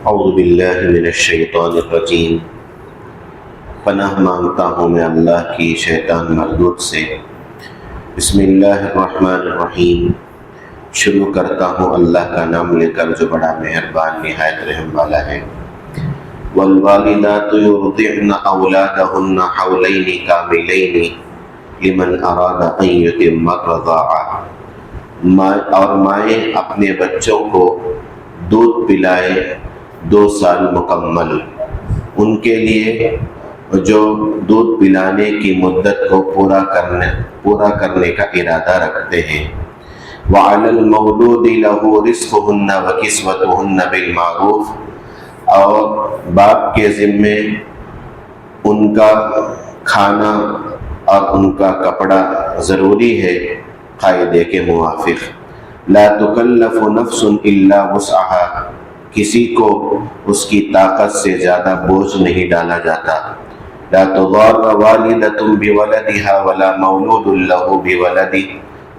اعوذ باللہ من الشیطان الرجیم۔ پناہ مانگتا ہوں میں اللہ کی شیطان مردود سے۔ بسم اللہ الرحمن الرحیم۔ شروع کرتا ہوں اللہ کا نام لے کر جو بڑا مہربان نہایت رحم والا ہے۔ والوالدات یرضعن اولادہن حولین کاملین لمن اراد ان یتم الرضاعہ۔ اور مائیں اپنے بچوں کو دودھ پلائے 2 سال مکمل، ان کے لیے جو دودھ پلانے کی مدت کو پورا کرنے کا ارادہ رکھتے ہیں۔ وَعَلَى الْمَوْلُودِ لَهُ رِزْقُهُنَّ وَكِسْوَتُهُنَّ بِالْمَعْرُوفِ، اور باپ کے ذمے ان کا کھانا اور ان کا کپڑا ضروری ہے قاعدے کے موافق۔ لا تکلف نفس الا وسعها، کسی کو اس کی طاقت سے زیادہ بوجھ نہیں ڈالا جاتا۔ لا تضار والدۃ بولدها ولا مولود له بولده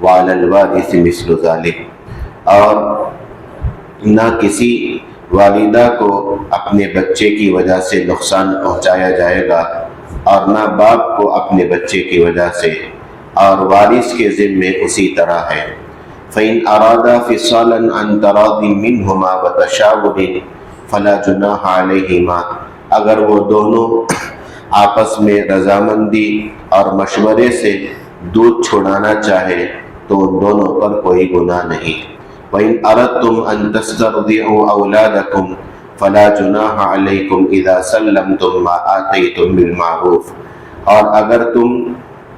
وعلى الوارث مثل ذلك، اور نہ کسی والدہ کو اپنے بچے کی وجہ سے نقصان پہنچایا جائے گا اور نہ باپ کو اپنے بچے کی وجہ سے، اور وارث کے ذمے اسی طرح ہے۔ فَإِنْ أَرَادَا فِصَالًا عَنْ تَرَاضٍ مِّنْهُمَا وَتَشَاوُرٍ فَلَا جُنَاحَ عَلَيْهِمَا، اگر وہ دونوں آپس میں رضامندی اور مشورے سے دودھ چھڑانا چاہے تو ان دونوں پر کوئی گناہ نہیں۔ وَإِنْ أَرَدْتُمْ أَن تَسْتَرْضِعُوا أَوْلَادَكُمْ فَلَا جُنَاحَ عَلَيْكُمْ إِذَا سَلَّمْتُمْ مَا آتَيْتُمْ بِالْمَعْرُوفِ، اور اگر تم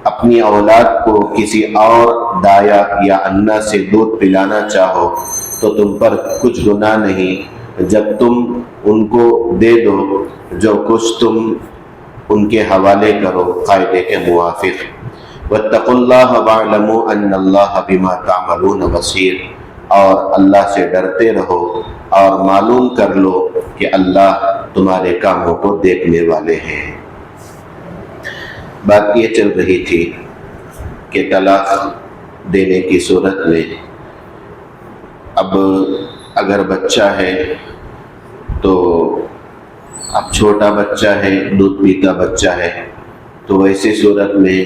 اپنی اولاد کو کسی اور دایا یا انا سے دودھ پلانا چاہو تو تم پر کچھ گناہ نہیں جب تم ان کو دے دو جو کچھ تم ان کے حوالے کرو قاعدے کے موافق۔ واتقوا اللہ واعلموا ان اللہ بما تعملون بصیر، اور اللہ سے ڈرتے رہو اور معلوم کر لو کہ اللہ تمہارے کاموں کو دیکھنے والے ہیں۔ بات یہ چل رہی تھی کہ طلاق دینے کی صورت میں اب اگر بچہ ہے تو اب چھوٹا بچہ ہے، دودھ پیتا بچہ ہے، تو ویسی صورت میں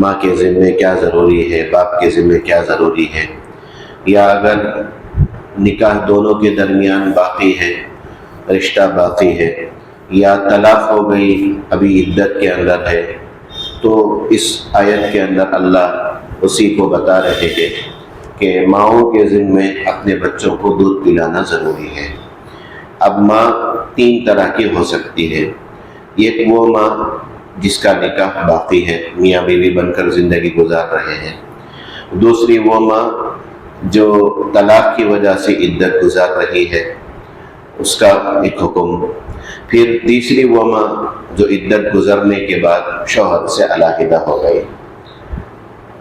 ماں کے ذمے کیا ضروری ہے، باپ کے ذمے کیا ضروری ہے، یا اگر نکاح دونوں کے درمیان باقی ہے، رشتہ باقی ہے، یا طلاق ہو گئی ابھی عدت کے اندر ہے، تو اس آیت کے اندر اللہ اسی کو بتا رہے ہیں کہ ماؤں کے ذمے اپنے بچوں کو دودھ پلانا ضروری ہے۔ اب ماں 3 طرح کی ہو سکتی ہے۔ ایک وہ ماں جس کا نکاح باقی ہے، میاں بیوی بن کر زندگی گزار رہے ہیں۔ دوسری وہ ماں جو طلاق کی وجہ سے عدت گزار رہی ہے، اس کا ایک حکم۔ پھر تیسری وہ ماں جو عدت گزرنے کے بعد شوہر سے علیحدہ ہو گئی۔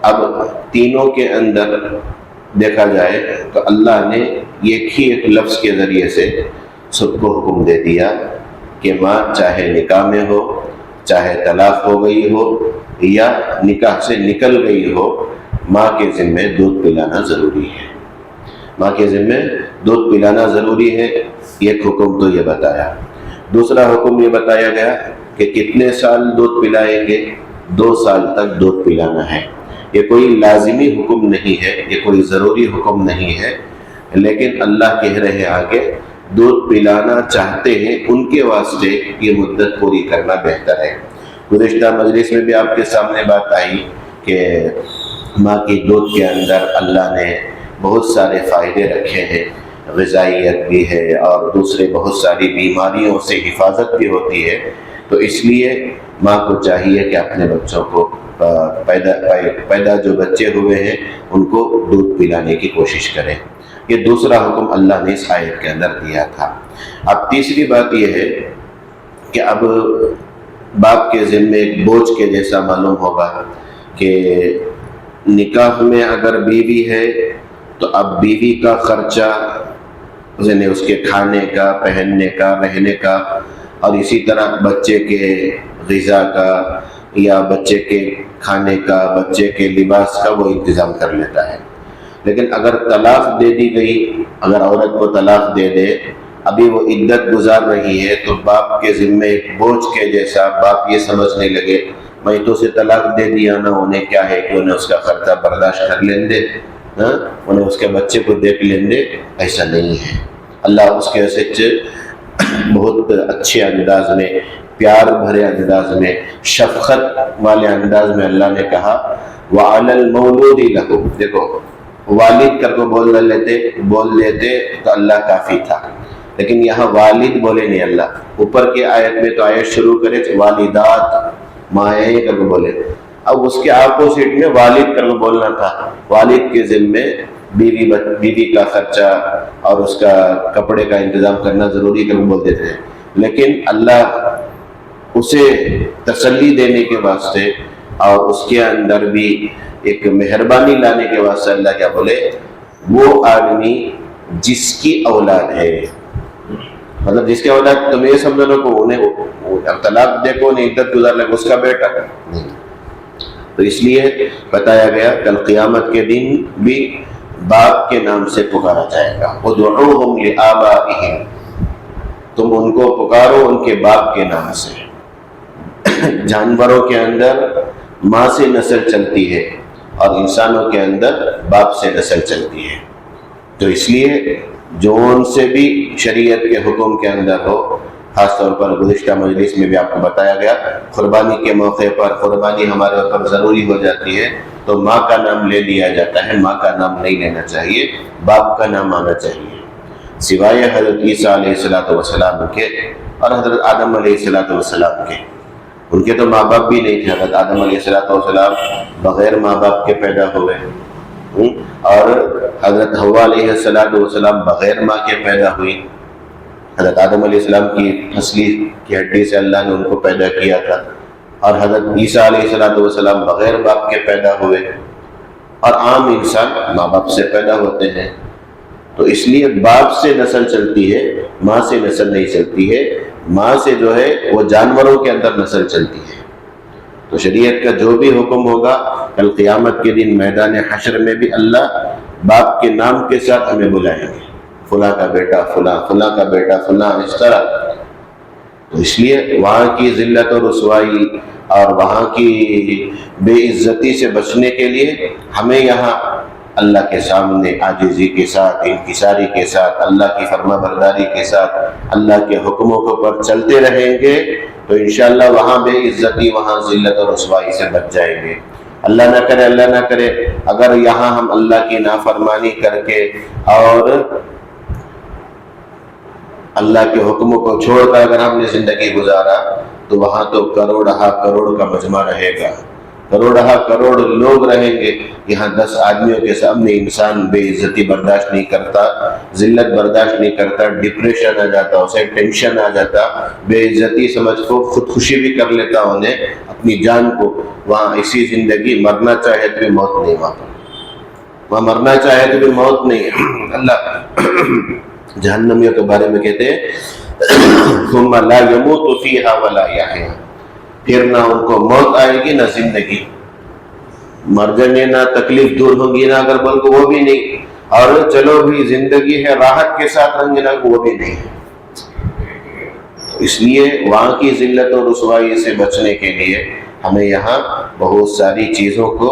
اب تینوں کے اندر دیکھا جائے تو اللہ نے ایک ہی ایک لفظ کے ذریعے سے سب کو حکم دے دیا کہ ماں چاہے نکاح میں ہو، چاہے طلاق ہو گئی ہو یا نکاح سے نکل گئی ہو، ماں کے ذمے دودھ پلانا ضروری ہے۔ ماں کے ذمے دودھ پلانا ضروری ہے، ایک حکم تو یہ بتایا۔ دوسرا حکم یہ بتایا گیا کہ کتنے سال دودھ پلائیں گے، 2 سال تک دودھ پلانا ہے۔ یہ کوئی لازمی حکم نہیں ہے، یہ کوئی ضروری حکم نہیں ہے، لیکن اللہ کہہ رہے ہیں آگے دودھ پلانا چاہتے ہیں ان کے واسطے یہ مدت پوری کرنا بہتر ہے۔ گزشتہ مجلس میں بھی آپ کے سامنے بات آئی کہ ماں کی دودھ کے اندر اللہ نے بہت سارے فائدے رکھے ہیں، غذائیت بھی ہے اور دوسرے بہت ساری بیماریوں سے حفاظت بھی ہوتی ہے، تو اس لیے ماں کو چاہیے کہ اپنے بچوں کو پیدا جو بچے ہوئے ہیں ان کو دودھ پلانے کی کوشش کریں۔ یہ دوسرا حکم اللہ نے اس آیت کے اندر دیا تھا۔ اب تیسری بات یہ ہے کہ اب باپ کے ذمے ایک بوجھ کے جیسا معلوم ہوگا کہ نکاح میں اگر بیوی ہے تو اب بیوی کا خرچہ، یعنی اس کے کھانے کا، پہننے کا، رہنے کا، اور اسی طرح بچے کے غذا کا یا بچے کے کھانے کا، بچے کے لباس کا وہ انتظام کر لیتا ہے۔ لیکن اگر طلاق دے دی گئی، اگر عورت کو طلاق دے دے ابھی وہ عدت گزار رہی ہے تو باپ کے ذمے ایک بوجھ کے جیسا باپ یہ سمجھنے لگے میں تو اسے طلاق دے دیا نا، انہیں کیا ہے کہ انہیں اس کا خرچہ برداشت کر لیں دے، انہیں اس کے بچے کو دیکھ لیں دے، ایسا نہیں ہے۔ اللہ اس کے سچ بہت اچھے انداز میں، پیار بھرے انداز میں، شفقت والے انداز میں اللہ نے کہا وَعَلَى الْمَوْلُودِ لَهُ۔ دیکھو والد کر کو بول لیتے تو اللہ کافی تھا، لیکن یہاں والد بولے نہیں اللہ، اوپر کی آیت میں تو آیت شروع کرے والدات مائیں کر کو بولے، اب اس کے اپوزٹ میں والد کر کو بولنا تھا، والد کے ذمے بیوی کا خرچہ اور اس کا کپڑے کا انتظام کرنا ضروری کر کو بولتے تھے، لیکن اللہ اسے تسلی دینے کے واسطے اور اس کے اندر بھی ایک مہربانی لانے کے واسطے اللہ کیا بولے، وہ آدمی جس کی اولاد ہے، مطلب جس کی اولاد تم یہ سمجھو نا کہ انہیں طلاق دے کو نہیں عدت گزار لے اس کا بیٹا نہیں، تو اس لیے بتایا گیا کل قیامت کے دن بھی باپ کے نام سے پکارا جائے گا، ادعوہم لآبائہم، تم ان کو پکارو ان کے باپ کے نام سے۔ جانوروں کے اندر ماں سے نسل چلتی ہے اور انسانوں کے اندر باپ سے نسل چلتی ہے، تو اس لیے جو ان سے بھی شریعت کے حکم کے اندر ہو، خاص طور پر گزشتہ مجلس میں بھی آپ کو بتایا گیا قربانی کے موقع پر قربانی ہمارے اوپر ضروری ہو جاتی ہے تو ماں کا نام لے لیا جاتا ہے، ماں کا نام نہیں لینا چاہیے، باپ کا نام آنا چاہیے، سوائے حضرت عیسیٰ علیہ السلام کے اور حضرت آدم علیہ السلام کے، ان کے تو ماں باپ بھی نہیں تھے، حضرت آدم علیہ السلام بغیر ماں باپ کے پیدا ہوئے، اور حضرت حوا علیہ السلام بغیر ماں کے پیدا ہوئی، حضرت آدم علیہ السلام کی پھسلی کی ہڈی سے اللہ نے ان کو پیدا کیا تھا، اور حضرت عیسیٰ علیہ السلام بغیر باپ کے پیدا ہوئے، اور عام انسان ماں باپ سے پیدا ہوتے ہیں، تو اس لیے باپ سے نسل چلتی ہے، ماں سے نسل نہیں چلتی ہے، ماں سے جو ہے وہ جانوروں کے اندر نسل چلتی ہے، تو شریعت کا جو بھی حکم ہوگا کل قیامت کے دن میدان حشر میں بھی اللہ باپ کے نام کے ساتھ ہمیں بلائیں گے، فلاں کا بیٹا فلاں، فلاں کا بیٹا فلاں، اس طرح، تو اس لیے وہاں کی ذلت و رسوائی اور وہاں کی بے عزتی سے بچنے کے لیے ہمیں یہاں اللہ کے سامنے عاجزی کے ساتھ، انکساری کے ساتھ، اللہ کی فرما برداری کے ساتھ اللہ کے حکموں کے اوپر چلتے رہیں گے تو انشاءاللہ وہاں بے عزتی، وہاں ذلت و رسوائی سے بچ جائیں گے۔ اللہ نہ کرے اگر یہاں ہم اللہ کی نافرمانی کر کے اور اللہ کے حکموں کو چھوڑ کر اگر ہم نے زندگی گزارا تو وہاں تو کروڑ کا مجمع رہے گا، کروڑ لوگ رہیں گے، یہاں 10 آدمیوں کے سامنے انسان بے عزتی برداشت نہیں کرتا، ذلت برداشت نہیں کرتا، ڈپریشن آ جاتا، اسے ٹینشن آ جاتا، بے عزتی سمجھ کو خودکشی بھی کر لیتا انہیں اپنی جان کو، وہاں اسی زندگی مرنا چاہے تو بھی موت نہیں، وہاں مرنا چاہے تو بھی موت نہیں۔ اللہ جہنمیوں کے بارے میں کہتے ہیں ثم لا يموت فيها ولا يحيا، پھر نہ ان کو موت آئے گی نہ زندگی، مر جانے نہ تکلیف دور ہوگی نہ اگر بل کو وہ بھی نہیں، اور چلو بھی زندگی ہے راحت کے ساتھ رہیں گے نہ وہ بھی نہیں ہے، اس لیے وہاں کی ذلت اور رسوائی سے بچنے کے لیے ہمیں یہاں بہت ساری چیزوں کو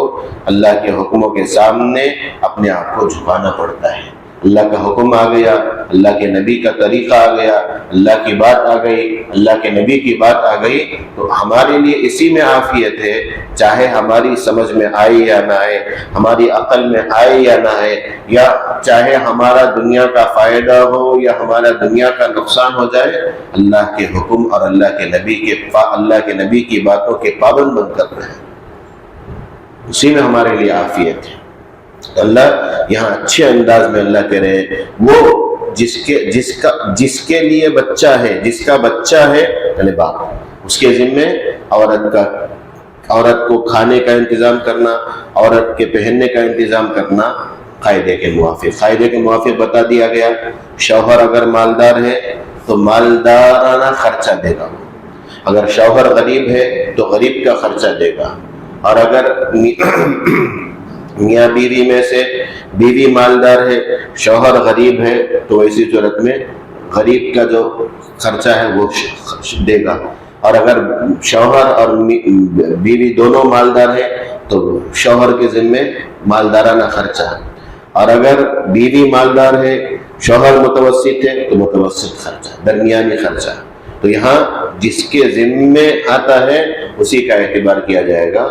اللہ کے حکموں کے سامنے اپنے آپ کو جھکانا پڑتا ہے۔ اللہ کا حکم آ گیا، اللہ کے نبی کا طریقہ آ گیا، اللہ کی بات آ گئی، اللہ کے نبی کی بات آ گئی، تو ہمارے لیے اسی میں عافیت ہے، چاہے ہماری سمجھ میں آئے یا نہ آئے، ہماری عقل میں آئے یا نہ آئے، یا چاہے ہمارا دنیا کا فائدہ ہو یا ہمارا دنیا کا نقصان ہو جائے، اللہ کے حکم اور اللہ کے نبی کی باتوں کے پابند بن کر رہے، اسی میں ہمارے لیے عافیت ہے۔ اللہ یہاں اچھے انداز میں اللہ کہہ رہے ہیں وہ جس کے لیے بچہ ہے، جس کا بچہ ہے یعنی باپ، اس کے ذمے عورت کو کھانے کا انتظام کرنا، عورت کے پہننے کا انتظام کرنا قاعدے کے موافق بتا دیا گیا۔ شوہر اگر مالدار ہے تو مالدارانہ خرچہ دے گا، اگر شوہر غریب ہے تو غریب کا خرچہ دے گا، اور اگر میاں بیوی میں سے بیوی مالدار ہے شوہر غریب ہے تو ایسی صورت میں غریب کا جو خرچہ ہے وہ دے گا، اور اگر شوہر اور بیوی دونوں مالدار ہیں تو شوہر کے ذمے مالدارانہ خرچہ، اور اگر بیوی مالدار ہے شوہر متوسط ہے تو متوسط خرچہ، درمیانی خرچہ۔ تو یہاں جس کے ذمے آتا ہے اسی کا اعتبار کیا جائے گا،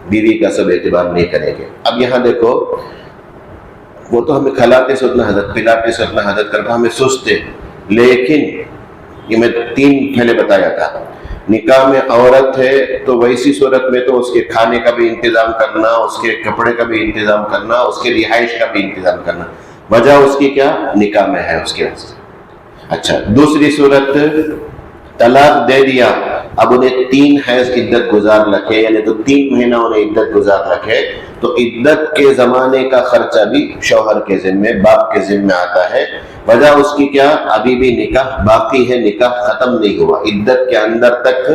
بیوی کا سب اعتبار نہیں کریں گے۔ اب یہاں دیکھو، وہ تو ہمیں کھلاتے سے اتنا حضرت، پلاتے سے اتنا حضرت کرتا، ہمیں سوچتے، لیکن یہ میں 3 پہلے بتایا تھا، نکاح میں عورت ہے تو ویسی صورت میں تو اس کے کھانے کا بھی انتظام کرنا، اس کے کپڑے کا بھی انتظام کرنا، اس کے رہائش کا بھی انتظام کرنا، وجہ اس کی کیا؟ نکاح میں ہے اس کے واسطے۔ اچھا، دوسری صورت، طلاق دے دیا، اب انہیں 3 حیض عدت گزار رکھے، یعنی تو 3 مہینہ انہیں عدت گزار رکھے، تو عدت کے زمانے کا خرچہ بھی شوہر کے ذمے، باپ کے ذمے آتا ہے۔ وجہ اس کی کیا؟ ابھی بھی نکاح باقی ہے، نکاح ختم نہیں ہوا، عدت کے اندر تک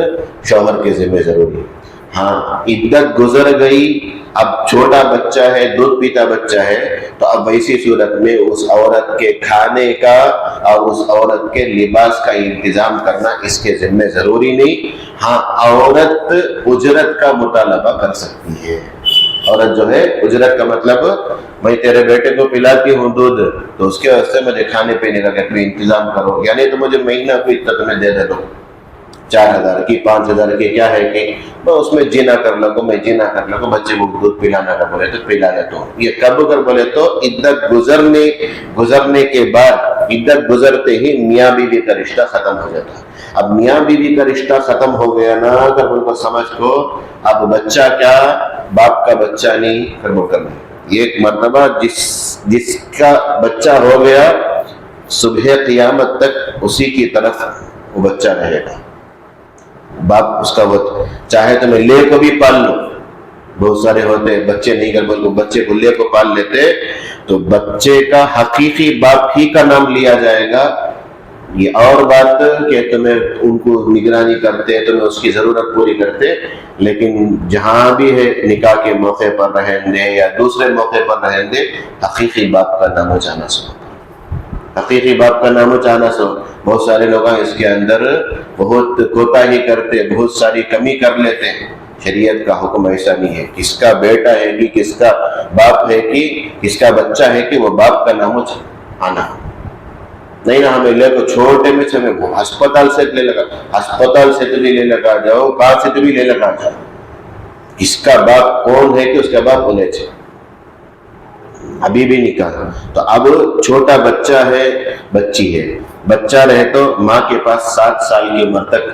شوہر کے ذمے ضروری۔ ہاں، عدت گزر گئی، اب چھوٹا بچہ ہے، دودھ پیتا بچہ ہے، تو اب ویسی صورت میں اس عورت کے کھانے کا اور اس عورت کے لباس کا انتظام کرنا اس کے ذمہ ضروری نہیں۔ ہاں، عورت اجرت کا مطالبہ کر سکتی ہے۔ عورت جو ہے، اجرت کا مطلب، میں تیرے بیٹے کو پلاتی ہوں دودھ، تو اس کے واسطے مجھے کھانے پینے کا کوئی انتظام کرو، یعنی تو مجھے مہینہ کو اتنا تمہیں دے دے دو، 4000 کی 5000 کی، کیا ہے کہ میں اس میں جینا کر لگوں، میں جینا کر لگوں، بچے کو دودھ پلانا کا بولے تو پلا دیتا ہوں۔ یہ کب کر بولے تو عدت گزرنے کے بعد، عدت گزرتے ہی میاں بیوی کا رشتہ ختم ہو جاتا ہے۔ اب میاں بیوی کا رشتہ ختم ہو گیا نا، اگر ان کو سمجھ کو اب بچہ کیا، باپ کا بچہ نہیں، پھر وہ کرنا ایک مرتبہ جس کا بچہ ہو گیا، صبح قیامت تک اسی کی طرف وہ بچہ رہے گا۔ باپ اس کا وہ چاہے تو میں لے کو بھی پال لوں، بہت سارے ہوتے بچے نہیں کر بولو، بچے کو لے کو پال لیتے، تو بچے کا حقیقی باپ ہی کا نام لیا جائے گا۔ یہ اور بات کہ تمہیں ان کو نگرانی کرتے، تمہیں اس کی ضرورت پوری کرتے، لیکن جہاں بھی ہے نکاح کے موقع پر رہن دے یا دوسرے موقع پر رہن دے، حقیقی باپ کا نام جانا سو، حقیقی باپ کا نام جانا سو۔ بہت سارے لوگ اس کے اندر بہت کوتاہی کرتے، بہت ساری کمی کر لیتے ہیں۔ شریعت کا حکم ایسا نہیں ہے، کس کا بیٹا ہے کہ کس کا باپ ہے کہ کس کا بچہ ہے کہ وہ باپ کا نام آنا نہیں نا۔ ہمیں لے کو چھوٹے میں سے ہمیں ہسپتال سے لے لگا، ہسپتال سے تو بھی لے لگا جاؤ، کہاں سے تو بھی لے لگا جاؤ، کس کا باپ کون ہے کہ اس کا باپ ہونے چاہیے، ابھی بھی نکاح۔ تو اب چھوٹا بچہ ہے، بچی ہے، بچہ رہے تو ماں کے پاس 7 سال کی عمر تک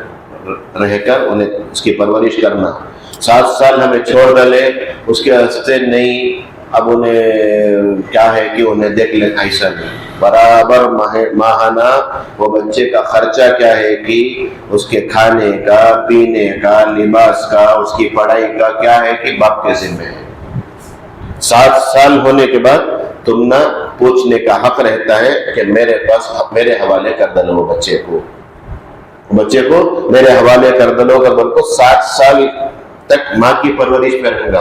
رہ کر انہیں اس کی پرورش کرنا۔ 7 سال ہمیں چھوڑ ڈالے اس کے واسطے نہیں، اب انہیں کیا ہے کہ انہیں دیکھ لیں ایسا نہیں، برابر ماہانہ وہ بچے کا خرچہ کیا ہے کہ اس کے کھانے کا، پینے کا، لباس کا، اس کی پڑھائی کا کیا ہے کہ باپ کے ذمہ ہے۔ 7 سال ہونے کے بعد تم نہ پوچھنے کا حق رہتا ہے کہ میرے پاس، میرے حوالے کر دو بچے کو میرے حوالے کر دو، اگر بول کو 7 سال تک ماں کی پرورش پہ رہے گا۔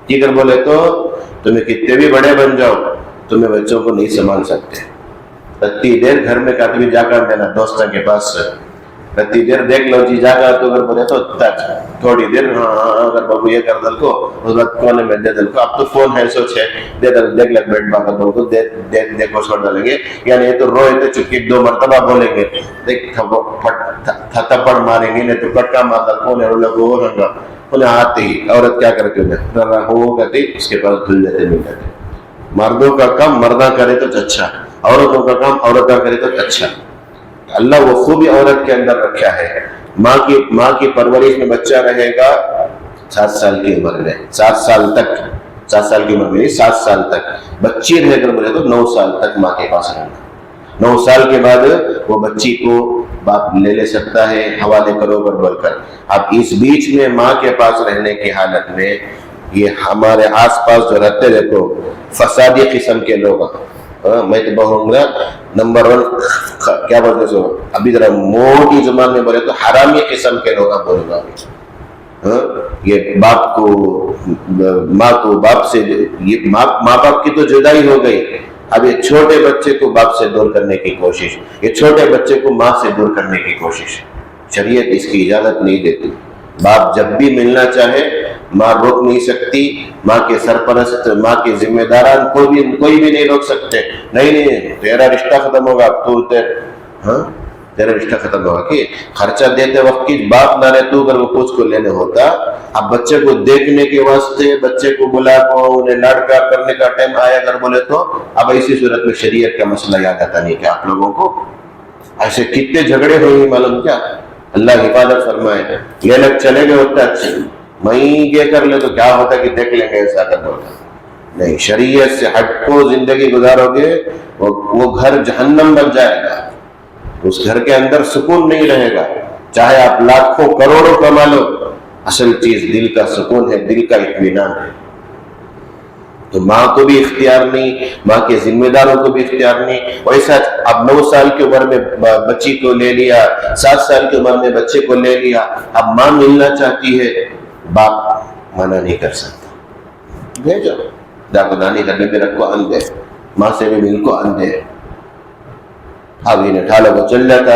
اگر بولے تو تمہیں کتنے بھی بڑے بن جاؤ، تمہیں بچوں کو نہیں سنبھال سکتے، رتی دیر گھر میں کبھی جا کر دینا، دوستوں کے پاس رتی دیر دیکھ لو جی جا کر، تو اگر بولے تو تھوڑی دیر، اگر بابو یہ کر دل کو اس وقت کونے میں دے دل کو، اب تو فون ہے سوچ ہے دے دل، دیکھ لگ بیٹھ باغ بابو کو دیکھو چھوڑ ڈالیں گے، یعنی یہ تو روئے تو چکی 2 مرتبہ بولیں گے، دیکھ تھپڑ ماریں گے، نہیں تو پٹکا مارتا کون ہے، لگو وہ رنگا انہیں آتے ہی عورت کیا کرتی کہتی اس کے پاس دھل دیتے نہیں کرتے۔ مردوں کا کام مردہ کرے تو اچھا، عورتوں کا کام عورتہ کرے تو اچھا۔ اللہ وہ خوبی عورت کے اندر رکھا ہے۔ ماں کی پرورش میں بچہ رہے گا 7 سال کی عمر میں، 7 سال تک، 7 سال کی عمر میں 7 سال تک، بچی رہ کر بولے تو 9 سال تک ماں کے پاس رہنا۔ 9 سال کے بعد وہ بچی کو باپ لے سکتا ہے، حوالے کرو کر بول کر۔ اب اس بیچ میں ماں کے پاس رہنے کی حالت میں یہ ہمارے آس پاس جو رہتے دیکھو فسادی قسم کے لوگ، میں تو بہوں گا نمبر 1 کیا بولتے سو، ابھی ذرا موٹی زبان میں بولے تو حرامی قسم کے لوگ بولوں گا۔ یہ ماں کو باپ سے، یہ ماں باپ کی تو جدائی ہو گئی، اب یہ چھوٹے بچے کو باپ سے دور کرنے کی کوشش، یہ چھوٹے بچے کو ماں سے دور کرنے کی کوشش، شریعت اس کی اجازت نہیں دیتی۔ باپ جب بھی ملنا چاہے ماں روک نہیں سکتی، ماں کے سرپرست، ماں کے ذمہ داران کوئی بھی نہیں روک سکتے۔ نہیں تیرا رشتہ ختم ہوگا، تیرا رشتہ ختم ہوگا کہ خرچہ دیتے وقت کی باپ نہ رہے تو اگر وہ کچھ کو لینے ہوتا۔ اب بچے کو دیکھنے کے واسطے بچے کو بلا کو انہیں لاڈ پیار کرنے کا ٹائم آیا اگر بولے تو اب ایسی صورت میں شریعت کا مسئلہ یاد آتا نہیں کہ آپ لوگوں کو ایسے کتنے جھگڑے ہوئے معلوم کیا؟ اللہ حفاظت فرمائے۔ یہ لوگ چلے گئے ہوتا اچھے، میں یہ کر لے تو کیا ہوتا کہ دیکھ لیں گے ایسا کر ہوتا نہیں۔ شریعت سے ہٹ کو زندگی گزارو گے وہ گھر جہنم بن جائے گا، اس گھر کے اندر سکون نہیں رہے گا، چاہے آپ لاکھوں کروڑوں کما لو، اصل چیز دل کا سکون ہے، دل کا اطمینان ہے۔ تو ماں کو بھی اختیار نہیں، ماں کے ذمہ داروں کو بھی اختیار نہیں۔ ویسا اب 9 سال کی عمر میں بچی کو لے لیا، 7 سال کی عمر میں بچے کو لے لیا، اب ماں ملنا چاہتی ہے، باپ منع نہیں کر سکتا، بھیجو جا کو نانی ڈبے میں رکھو اندے، ماں سے بھی مل کو اندے۔ اب انہیں ٹھالا کو چل جاتا،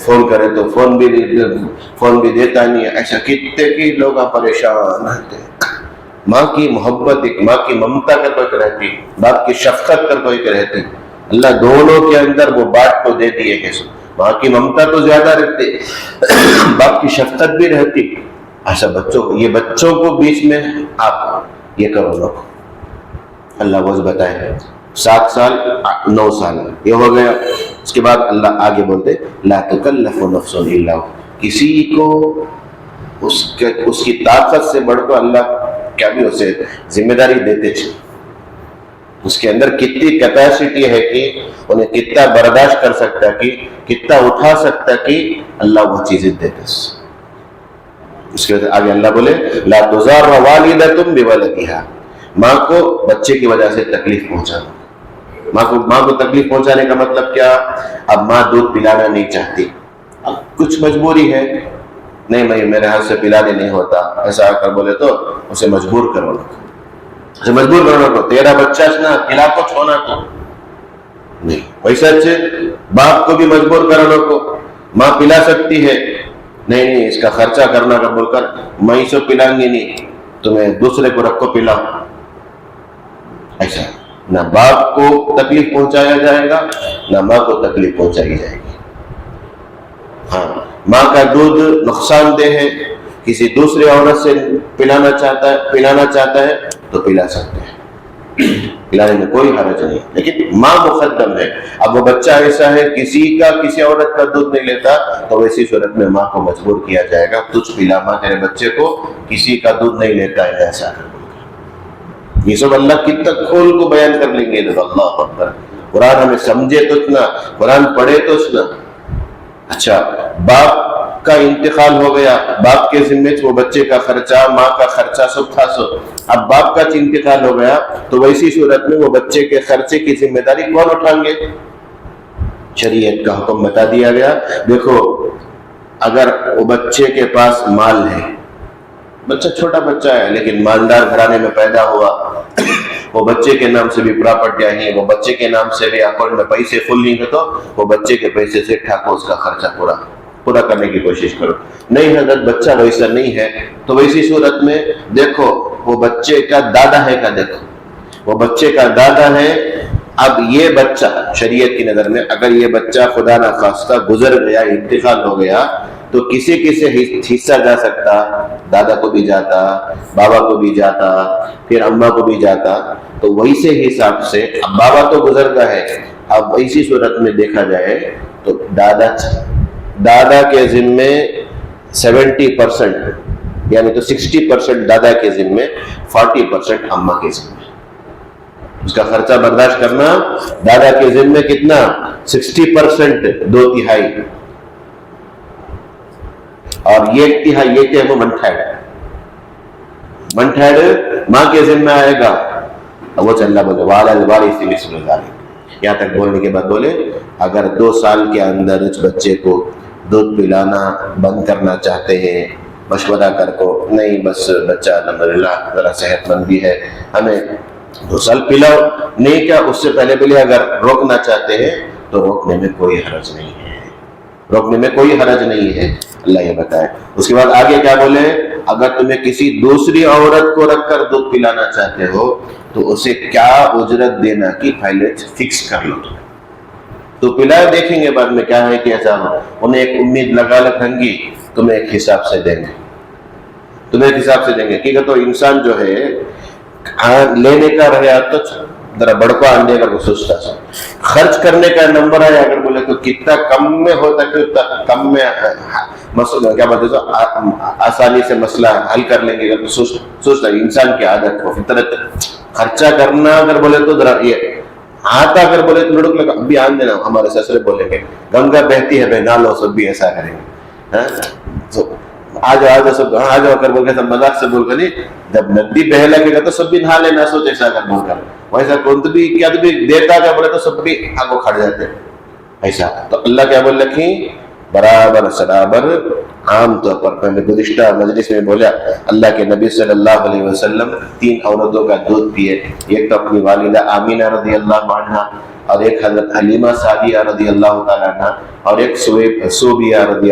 فون کرے تو فون بھی دیتا نہیں۔ ایسا کتنے کی لوگ پریشان رہتے۔ ماں کی محبت ایک ماں کی ممتا کر کوئی رہتی، باپ کی شفقت کر کوئی رہتی، اللہ دونوں کے اندر وہ بات کو دے دیے کہ ماں کی ممتا تو زیادہ رہتی، باپ کی شفقت بھی رہتی۔ ایسا بچوں کو بیچ میں آپ یہ کرو لوگ، اللہ وہ بتائے 7 سال 9 سال یہ ہو گیا۔ اس کے بعد اللہ آگے بولتے لا تکلف نفس الا کسی کو اس کی طاقت سے بڑھ کر اللہ کیا بھی اسے ذمہ داری دیتے چاہیے، اس کے اندر کتنی کیپیسٹی ہے کہ انہیں کتنا برداشت کر سکتا کہ کتنا اٹھا سکتا کہ اللہ وہ چیزیں دیتے۔ اس کے بعد آگے اللہ بولے لا تضار والدۃ بولدہا، ماں کو بچے کی وجہ سے تکلیف پہنچانا۔ ماں کو تکلیف پہنچانے کا مطلب کیا؟ اب ماں دودھ پلانا نہیں چاہتی، اب کچھ مجبوری ہے، نہیں میں میرے ہاتھ سے پلانے نہیں ہوتا، ایسا کر بولے تو اسے مجبور کرو، اسے مجبور کرنا کو تیرا بچہ نہ پلا کو چھونا کو نہیں۔ ویسا اچھے باپ کو بھی مجبور کرنا کو، ماں پلا سکتی ہے، نہیں اس کا خرچہ کرنا کا بول کر میں اسے پلائیں گی نہیں، تمہیں دوسرے کو رکھو پلاؤ۔ ایسا نہ باپ کو تکلیف پہنچایا جائے گا نہ ماں کو تکلیف پہنچائی جائے گی۔ ہاں ماں کا دودھ نقصان دہ ہے، کسی دوسری عورت سے پلانا چاہتا ہے تو پلا سکتے ہیں، پلانے میں کوئی حرج نہیں، لیکن ماں مقدم ہے۔ اب وہ بچہ ایسا ہے کسی عورت کا دودھ نہیں لیتا تو ویسی صورت میں ماں کو مجبور کیا جائے گا، تجھ پلا، ماں تیرے بچے کو کسی کا دودھ نہیں لیتا ہے ایسا۔ یہ سب اللہ کتنا کھول کو بیان کر لیں گے، اللہ اکبر۔ قرآن ہمیں سمجھے تو اتنا، قرآن پڑھے تو اتنا۔ اچھا باپ کا انتقال ہو گیا، باپ کے ذمے وہ بچے کا خرچہ، ماں کا خرچہ سب تھا سو، اب باپ کا انتقال ہو گیا تو ویسی صورت میں وہ بچے کے خرچے کی ذمہ داری کون اٹھائیں گے؟ شریعت کا حکم بتا دیا گیا۔ دیکھو اگر وہ بچے کے پاس مال ہے، بچہ چھوٹا بچہ ہے لیکن مالدار گھرانے میں پیدا ہوا، وہ بچے کے نام سے بھی پراپرٹیاں ہیں، وہ بچے کے نام سے بھی اکاؤنٹ میں پیسے فل نہیں ہے تو وہ بچے کے پیسے سے ٹھاکو اس کا خرچہ پورا کرنے کی کوشش کرو۔ نہیں حضرت بچہ ویسا نہیں ہے تو ویسی صورت میں دیکھو وہ بچے کا دادا ہے کا، دیکھو وہ بچے کا دادا ہے۔ اب یہ بچہ شریعت کی نظر میں اگر یہ بچہ خدا نخواستہ گزر گیا، انتقال ہو گیا تو کسی حصہ جا سکتا، دادا کو بھی جاتا، بابا کو بھی جاتا، پھر اماں کو بھی جاتا، تو ویسے حساب سے اب بابا تو گزر گیا ہے، اب ایسی صورت میں دیکھا جائے تو دادا کے ذمے 70% یعنی تو 60% دادا کے ذمے، 40% اماں کے ذمے۔ اس کا خرچہ برداشت کرنا دادا کے ذمے کتنا؟ 60%، 2/3، اور یہ کہ وہ منٹھیڈ ماں کے ذمہ آئے گا۔ وہ چل بولے والا الوارث مثل ذلک، یہاں تک بولنے کے بعد بولے اگر 2 سال کے اندر اس بچے کو دودھ پلانا بند کرنا چاہتے ہیں، مشورہ کر کو نہیں بس بچہ الحمدللہ ذرا صحت مند بھی ہے، ہمیں غسل پلاؤ، نہیں کیا اس سے پہلے پہلے اگر روکنا چاہتے ہیں تو روکنے میں کوئی حرج نہیں ہے، روکنے میں کوئی حرج نہیں ہے، اللہ یہ بتائے۔ اس کے بعد آگے کیا بولے، اگر تمہیں کسی دوسری عورت کو رکھ کر دودھ پلانا چاہتے ہو تو اسے کیا اجرت دینا کی پہلے فکس کر لو، تو پلائے، دیکھیں گے بعد میں کیا ہے کیسا ہو، انہیں ایک امید لگا رکھیں گی، تمہیں ایک حساب سے دیں گے، تمہیں ایک حساب سے دیں گے، کیونکہ تو انسان جو ہے لینے کا رہا تو ذرا بڑکا آنے کا سوچتا سا، خرچ کرنے کا نمبر ہے اگر بولے تو کتنا کم میں ہوتا کہ کم میں مسئلہ کیا بولتے آسانی سے مسئلہ حل کر لیں گے، اگر سوچتا انسان کی عادت کو فطرت، خرچہ کرنا اگر بولے تو ذرا یہ آتا، اگر بولے تو لڑک لگا ابھی آن دینا، ہمارے سسرے بولیں گے گنگا بہتی ہے بہنا لو، سب بھی ایسا کریں گے، آ جاؤ سب آ جاؤ کر بول کے سب مذاق سے بول کر، نہیں جب ندی بہہ لگے گا تو سب بھی نہا لینا، سوچ ایسا کر بول کر، ویسا کون تو بھی کیا تو بھی دیتا کیا بولے تو سب بھی آگو کھڑ جاتے ایسا۔ تو اللہ کیا بول رکھی، برابر سرابر، عام طور پر میں نے گزشتہ مجلس میں بولا اللہ کے نبی صلی اللہ علیہ وسلم 3 عورتوں کا دودھ پیے، ایک تو اپنی والدہ آمینہ رضی اللہ عنہا، اور ایک حضرت حلیمہ سعدیہ رضی اللہ تعالیٰ عنہ، اور ایک صوبیہ رضی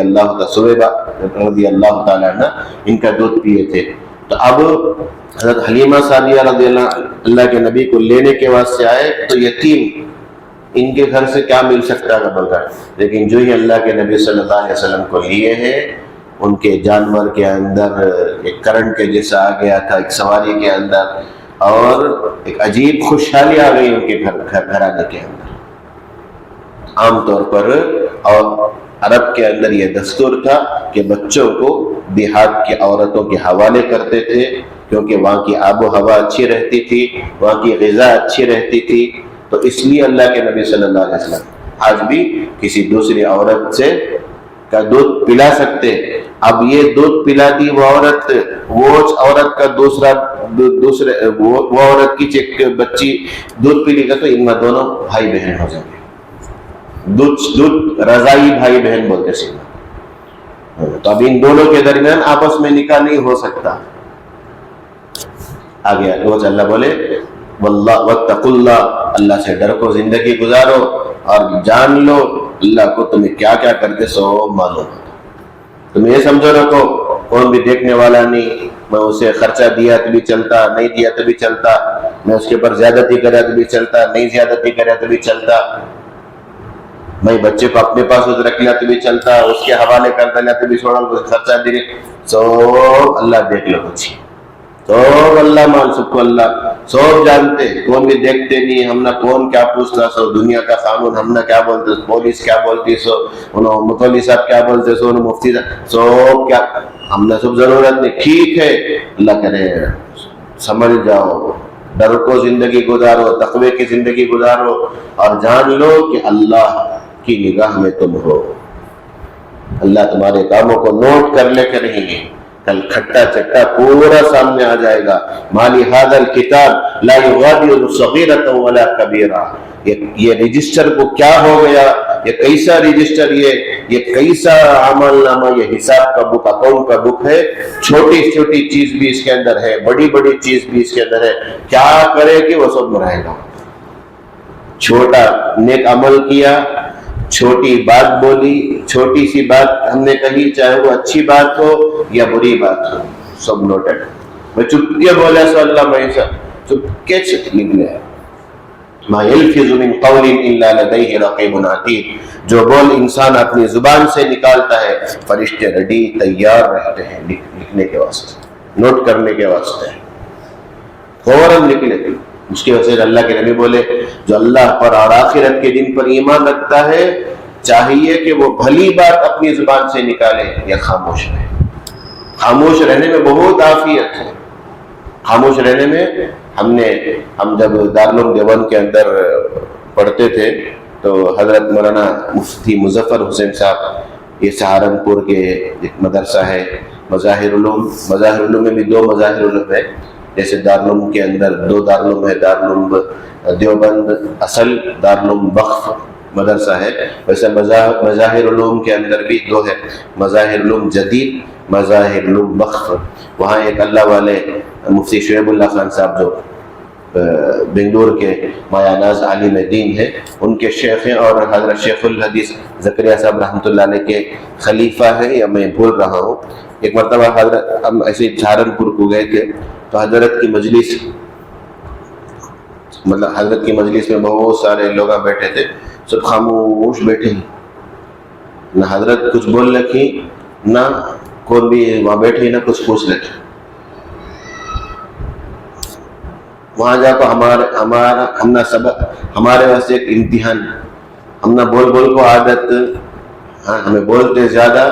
اللہ تعالیٰ عنہ، ان کا دودھ پیے تھے۔ تو اب حضرت حلیمہ سعدیہ رضی اللہ کے نبی کو لینے کے واسطے آئے تو یتیم، ان کے گھر سے کیا مل سکتا ہے بول کر، لیکن جو ہی اللہ کے نبی صلی اللہ علیہ وسلم کو لیے ہیں، ان کے جانور کے اندر ایک کرنٹ کے جیسا آ گیا تھا، ایک سواری کے اندر، اور ایک عجیب خوشحالی آ گئی ان کے گھرانے کے اندر۔ عام طور پر اور عرب کے اندر یہ دستور تھا کہ بچوں کو دیہات کی عورتوں کے حوالے کرتے تھے، کیونکہ وہاں کی آب و ہوا اچھی رہتی تھی، وہاں کی غذا اچھی رہتی تھی، تو اس لیے اللہ کے نبی صلی اللہ علیہ وسلم آج بھی کسی دوسری عورت سے کا دودھ پلا سکتے۔ اب یہ دودھ پلاتی وہ عورت، وہ عورت کا دوسرے وہ عورت کی ایک بچی دودھ پی لے گا تو ان میں دونوں بھائی بہن ہو جائیں گے، دودھ رضائی بھائی بہن بولتے سینا، تو اب ان دونوں کے درمیان آپس میں نکاح نہیں ہو سکتا۔ آگے روز اللہ بولے واللہ واتقوا اللہ، اللہ سے ڈر کو زندگی گزارو اور جان لو اللہ کو تمہیں کیا کیا کرتے سو معلوم، تم یہ سمجھو رکھو کون بھی دیکھنے والا نہیں، میں اسے خرچہ دیا تو بھی چلتا، نہیں دیا تو بھی چلتا، میں اس کے اوپر زیادتی کرا تو بھی چلتا، نہیں زیادتی کرا تو بھی چلتا، میں بچے کو اپنے پاس رکھ لیا تو بھی چلتا، اس کے حوالے کر دیا تو بھی چھوڑا، خرچہ دے سو اللہ دیکھ لو کچھ، سب اللہ مان، سب کو اللہ سب جانتے، کون بھی دیکھتے نہیں، ہم نہ کون کیا پوچھتا سو، دنیا کا قانون ہم نہ کیا بولتے، پولیس کیا بولتی سو، انہوں متولی صاحب کیا بولتے سو، انہوں مفتی سب کیا، ہم نے سب ضرورت نہیں، ٹھیک ہے اللہ کرے سمجھ جاؤ، ڈر کو زندگی گزارو، تقوی کی زندگی گزارو، اور جان لو کہ اللہ کی نگاہ میں تم ہو، اللہ تمہارے کاموں کو نوٹ کر لے کے رہیں گے، کل کھٹا چٹا پورا سامنے آ جائے گا، مالی ھذا الکتاب لا یغادر صغیرۃ ولا کبیرہ، یہ رجسٹر کو کیا ہو گیا، یہ کیسا رجسٹر، یہ کیسا عمل نامہ، یہ حساب کا بک، اکاؤنٹ کا بک ہے، چھوٹی چھوٹی چیز بھی اس کے اندر ہے، بڑی بڑی چیز بھی اس کے اندر ہے، کیا کرے کہ وہ سب رہے گا، چھوٹا نیک عمل کیا، چھوٹی بات بولی، چھوٹی سی بات ہم نے کہی، چاہے وہ اچھی بات ہو یا بری بات ہو، سب نوٹڈ، میں چپکے بولا سو اللہ میں چپکے نکلے، ما یلفظ من قول الا لدیہ رقیب عتید، جو بول انسان اپنی زبان سے نکالتا ہے فرشتے ریڈی تیار رہتے ہیں لکھنے کے واسطے، نوٹ کرنے کے واسطے، فوراً نکلے۔ اس کی وجہ سے اللہ کے نبی بولے جو اللہ پر اور آخرت کے دن پر ایمان رکھتا ہے چاہیے کہ وہ بھلی بات اپنی زبان سے نکالے یا خاموش رہے، خاموش رہنے میں بہت عافیت ہے، خاموش رہنے میں۔ ہم جب دارالعلوم دیوبند کے اندر پڑھتے تھے تو حضرت مولانا مفتی مظفر حسین صاحب، یہ سہارنپور کے ایک مدرسہ ہے مظاہر علوم میں بھی 2 مظاہر علوم ہے، جیسے دارالعلوم کے اندر 2 دارالعلوم ہے، دارالعلوم دیوبند اصل، دارالعلوم وقف مدرسہ ہے، ویسے مظاہر علوم کے اندر بھی 2 ہے، مظاہر علوم جدید، مظاہر علوم وقف۔ وہاں ایک اللہ والے مفتی شعیب اللہ خان صاحب جو بنگلور کے مایاناز عالم دین ہیں، ان کے شیخ ہیں، اور حضرت شیخ الحدیث زکریا صاحب رحمۃ اللہ علیہ کے خلیفہ ہیں، یا میں بھول رہا ہوں۔ ایک مرتبہ حضرت ہم ایسے سہارنپور کو گئے تھے، تو حضرت کی مجلس، مطلب حضرت کی مجلس میں بہت سارے لوگ بیٹھے تھے، سب خاموش بیٹھے ہیں، نہ حضرت کچھ بول رکھی، نہ کوئی بھی وہاں بیٹھے نہ کچھ پوچھ رکھی۔ وہاں جا کو ہمارے واسطے ایک امتحان، ہم نہ بول بول کو عادت، ہاں ہمیں بولتے زیادہ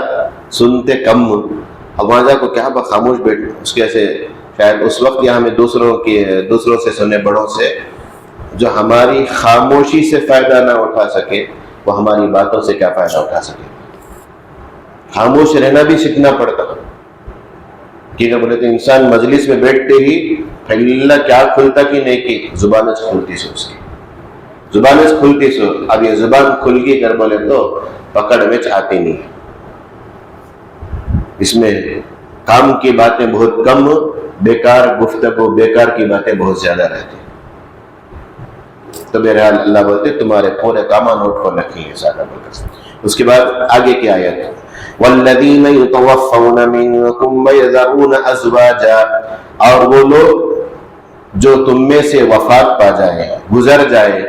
سنتے کم، اب وہاں جا کو کیا خاموش بیٹھ، اس کے سے شاید اس وقت یہاں ہمیں دوسروں سے سنے، بڑوں سے، جو ہماری خاموشی سے فائدہ نہ اٹھا سکے، وہ ہماری باتوں سے کیا فائدہ اٹھا سکے۔ خاموش رہنا بھی سیکھنا پڑتا، کیونکہ بولے تو انسان مجلس میں بیٹھتے ہی پھیلا کیا کھلتا کی نہیں کی، زبان کھلتی سو، اس کی زبان کھلتی سو۔ اب یہ زبان کھل گئی کر بولے تو پکڑ میں آتی نہیں، اس میں کام کی باتیں بہت کم، بیکار گفتگو، بیکار کی باتیں بہت زیادہ رہتی۔ تو بہرحال اللہ بولتے تمہارے پورے کام نوٹ کو رکھی ہے سادہ بول کر۔ اس کے بعد آگے کی آیت، والذین یتوفون منکم ویذرون ازواجا، اور وہ لوگ جو تم میں سے وفات پا جائے، گزر جائے،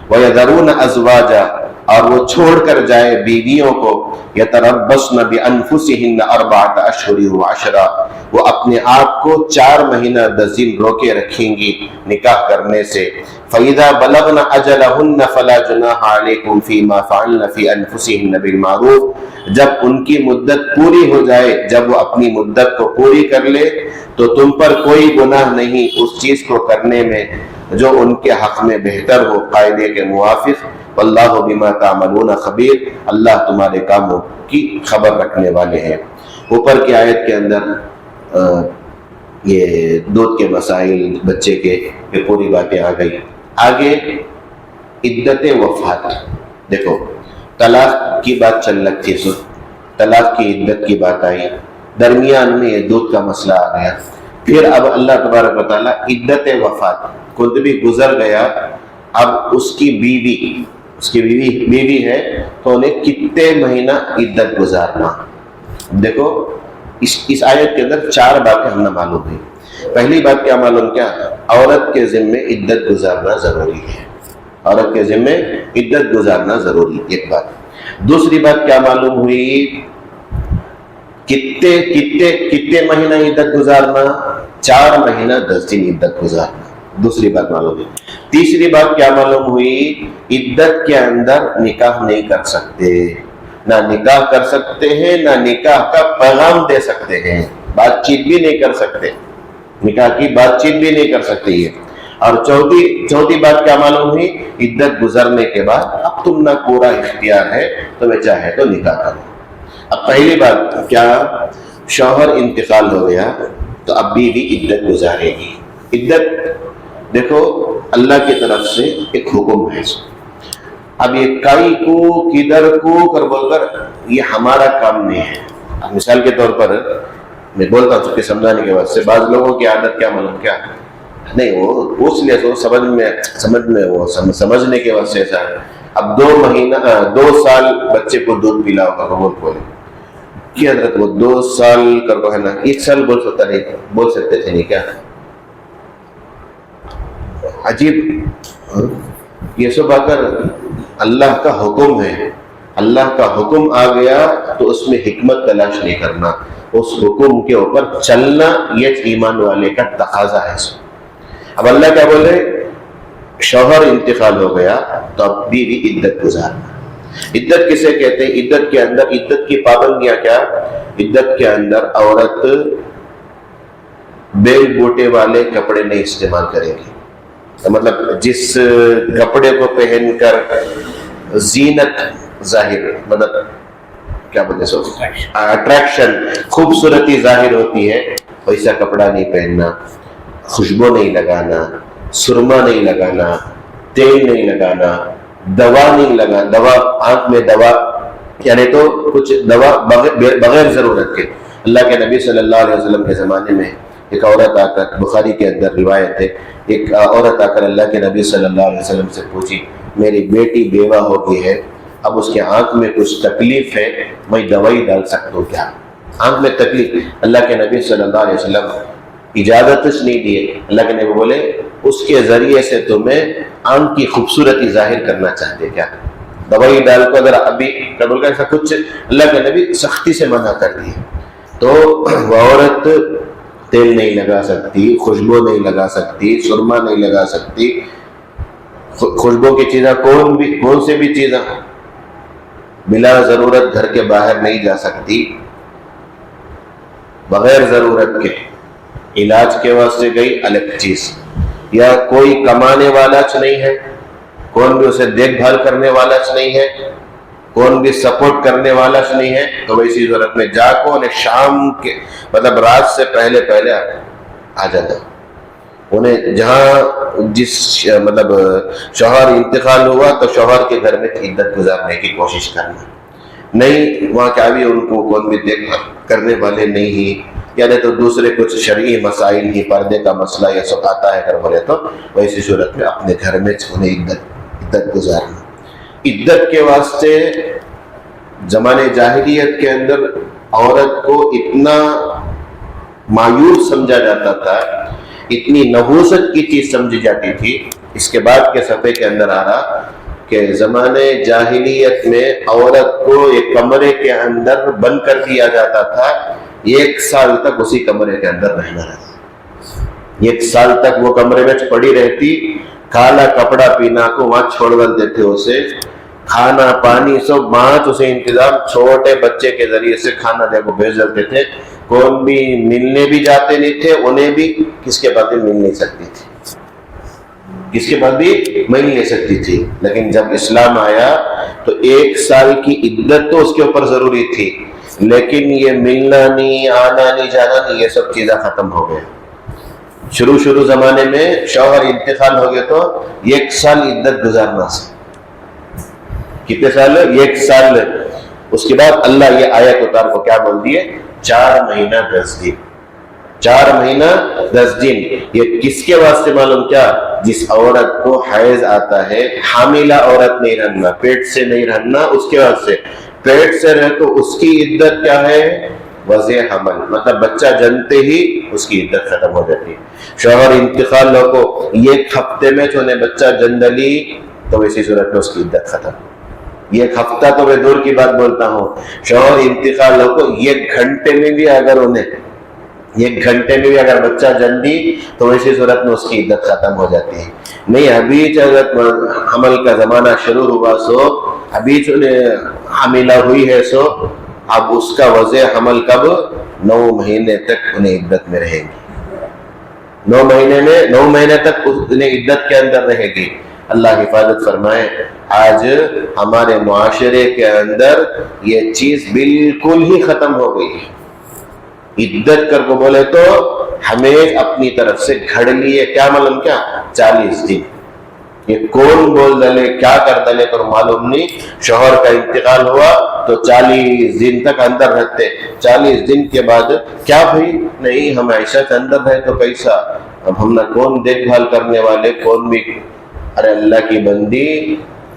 ویذرون ازواجا، اور وہ چھوڑ کر جائے بیویوں کو، یتربصن بانفسہن اربعۃ اشہر وعشرا، وہ اپنے آپ کو 4 مہینہ 10 دن روکے رکھیں گی نکاح کرنے سے۔ فَإِذَا بَلَغْنَ أَجَلَهُنَّ فَلَا جُنَاحَ عَلَيْكُمْ فِي مَا فَعَلْنَ فِي أَنفُسِهِنَّ بِالْمَعْرُوفِ، جب ان کی مدت پوری ہو جائے، جب وہ اپنی مدت کو پوری کر لے، تو تم پر کوئی گناہ نہیں اس چیز کو کرنے میں جو ان کے حق میں بہتر ہو، قاعدے کے موافق۔ واللہ بما تعملون خبیر، اللہ تمہارے کاموں کی خبر رکھنے والے ہیں۔ اوپر کی آیت کے اندر یہ دودھ کے مسائل، بچے کے، یہ پوری باتیں آ گئی۔ آگے عدت وفات، دیکھو طلاق کی بات چل رہی تھی، طلاق کی عدت کی بات آئی، درمیان میں یہ دودھ کا مسئلہ آ گیا، پھر اب اللہ تبارک و تعالیٰ عدت وفات، کوئی بھی گزر گیا، اب اس کی بیوی ہے تو انہیں کتنے مہینہ عدت گزارنا۔ دیکھو اس آیت کے اندر 4 باتیں ہم نے معلوم ہوئی۔ پہلی بات کیا معلوم کیا؟ عورت کے ذمے عدت گزارنا ضروری ہے، عورت کے ذمے عدت گزارنا ضروری، ایک بات۔ دوسری بات کیا معلوم ہوئی؟ کتنے مہینہ عدت گزارنا؟ 4 مہینہ 10 دن عدت گزارنا، دوسری بات معلوم ہوئی۔ تیسری بات کیا معلوم ہوئی؟ عدت کے اندر نکاح نہیں کر سکتے، نہ نکاح کر سکتے ہیں، نہ نکاح کا پیغام دے سکتے ہیں، بات چیت بھی نہیں کر سکتے، نکاح کی بات چیت بھی نہیں کر سکتے یہ۔ اور چوتھی بات کیا معلوم ہوئی؟ عدت گزرنے کے بعد اب تم نہ پورا اختیار ہے، تمہیں چاہے تو نکاح کرو۔ اب پہلی بات کیا؟ شوہر انتقال ہو گیا تو اب بیوی عدت گزارے گی۔ عدت دیکھو اللہ کی طرف سے ایک حکم ہے، اب یہ کائی کو کدھر کو کر بول کر یہ ہمارا کام نہیں ہے۔ اب مثال کے طور پر میں بولتا ہوں کہ سمجھانے کے واسطے، بعض لوگوں کی عادت کیا معلوم کیا نہیں، وہ پوچھ لیا تو سمجھنے کے واسطے ایسا ہے۔ اب 2 سال بچے کو دودھ پلاؤ کر بولے کہ حضرت وہ 2 سال کر کو ہے نا، 1 سال بول سکتے تھے نہیں کیا؟ عجیب، یہ سب اگر اللہ کا حکم ہے، اللہ کا حکم آ گیا تو اس میں حکمت تلاش نہیں کرنا، اس حکم کے اوپر چلنا، یہ ایمان والے کا تقاضا ہے۔ اب اللہ کیا بول رہے؟ شوہر انتقال ہو گیا تو اب بیوی عدت گزارنا۔ عدت کسے کہتے ہیں؟ عدت کے اندر عدت کی پابندیاں کیا؟ عدت کے اندر عورت بیل بوٹے والے کپڑے نہیں استعمال کرے گی، مطلب جس کپڑے کو پہن کر زینت ظاہر، مطلب کیا بولتے سو اٹریکشن، خوبصورتی ظاہر ہوتی ہے، ویسا کپڑا نہیں پہننا، خوشبو نہیں لگانا، سرما نہیں لگانا، تیل نہیں لگانا، دوا نہیں لگانا، دوا آنکھ میں دوا، یعنی تو کچھ دوا بغیر ضرورت کے۔ اللہ کے نبی صلی اللہ علیہ وسلم کے زمانے میں ایک عورت آ کر، بخاری کے اندر روایت ہے، ایک عورت آ کر اللہ کے نبی صلی اللہ علیہ وسلم سے پوچھی، میری بیٹی بیوہ ہو گئی ہے، اب اس کے آنکھ میں کچھ تکلیف ہے، میں دوائی ڈال سکتا ہوں کیا؟ آنکھ میں تکلیف، اللہ کے نبی صلی اللہ علیہ وسلم اجازت نہیں دیے. اللہ کے نبی بولے اس کے ذریعے سے تمہیں آنکھ کی خوبصورتی ظاہر کرنا چاہتے کیا؟ دوائی ڈال کو اگر ابھی قبول کر ایسا کچھ اللہ کے نبی سختی سے منع کر دیے. تو وہ عورت تیل نہیں لگا سکتی، خوشبو نہیں لگا سکتی، سرما نہیں لگا سکتی، خوشبو کی چیزیں کون سے بھی چیزیں بلا ضرورت گھر کے باہر نہیں جا سکتی، بغیر ضرورت کے علاج کے واسطے گئی الگ چیز، یا کوئی کمانے والا نہیں ہے، کون بھی اسے دیکھ بھال کرنے والا نہیں ہے، کون بھی سپورٹ کرنے والا نہیں ہے، تو ویسی ضرورت میں جا کو انہیں شام کے مطلب رات سے پہلے آ جاتا. انہیں جہاں جس مطلب شوہر انتقال ہوا تو شوہر کے گھر میں عدت گزارنے کی کوشش کرنا، نہیں وہاں کیا بھی ان کو کون بھی دیکھ کرنے والے نہیں ہی، یعنی تو دوسرے کچھ شرعی مسائل ہی، پردے کا مسئلہ یا سب آتا ہے اگر بولے تو ویسی صورت میں اپنے گھر میں انہیں عدت گزارنا. عدت کے واسطے زمانے جاہلیت کے اندر عورت کو اتنا مایوس سمجھا جاتا تھا، اتنی نحوست کی چیز سمجھی جاتی تھی. اس کے بعد کے صفحے کے اندر آ رہا کہ زمانے جاہلیت میں عورت کو ایک کمرے کے اندر بند کر دیا جاتا تھا، 1 سال تک اسی کمرے کے اندر رہنا رہتا، 1 سال تک وہ کمرے میں پڑی رہتی، کالا کپڑا پینا کو وہاں چھوڑ دیتے تھے، اسے کھانا پانی سب وہاں اسے انتظام چھوٹے بچے کے ذریعے سے کھانا دے کو بھیج دیتے تھے. کون بھی ملنے بھی جاتے نہیں تھے، انہیں بھی کس کے بعد بھی مل نہیں سکتی تھی، کس کے بعد بھی مل نہیں سکتی تھی. لیکن جب اسلام آیا تو 1 سال کی عدت تو اس کے اوپر ضروری تھی، لیکن یہ ملنا نہیں، آنا نہیں، جانا نہیں، یہ سب چیزیں ختم ہو گئے. شروع زمانے میں شوہر انتقال ہو گئے تو 1 سال عدت گزارنا سے، کتنے سال؟ 1 سال. اس کے بعد اللہ یہ آیت اتار کو کیا بول دیے؟ 4 مہینہ 10 دن. 4 مہینہ 10 دن. یہ کس کے واسطے معلوم کیا؟ جس عورت کو حیض آتا ہے، حاملہ عورت نہیں رہنا، پیٹ سے نہیں رہنا، اس کے واسطے پیٹ سے رہے تو اس کی عدت کیا ہے؟ وضع حمل، مطلب بچہ جنتے ہی اس کی عدت ختم ہو جاتی ہے. شوہر انتقال ہو کو 1 ہفتے میں چونے بچہ جن لی تو ویسی صورت میں اس کی عدت ختم. 1 ہفتہ تو میں دور کی بات بولتا ہوں، شوہر انتقال ہو کو 1 گھنٹے میں بھی اگر بچہ جن دی تو ویسی صورت میں اس کی عدت ختم ہو جاتی ہے. نہیں ابھی اگر حمل کا زمانہ شروع ہوا سو ابھی حاملہ ہوئی ہے سو اب اس کا وضع حمل کب؟ 9 مہینے تک انہیں عدت میں رہے گی. 9 مہینے تک انہیں عدت کے اندر رہے گی. اللہ حفاظت فرمائے. آج ہمارے معاشرے کے اندر یہ چیز بالکل ہی ختم ہو گئی ہے. عدت کر کو بولے تو ہمیں اپنی طرف سے گھڑ لیے کیا معلوم کیا 40 دن. یہ کون بول ڈلے کیا کر ڈلے کر معلوم نہیں. شوہر کا انتقال ہوا تو 40 دن تک اندر رہتے. 40 دن کے بعد کیا بھائی نہیں ہم عائشہ کے اندر رہے تو کیسا، اب ہم نہ کون دیکھ بھال کرنے والے کون بھی. ارے اللہ کی بندی،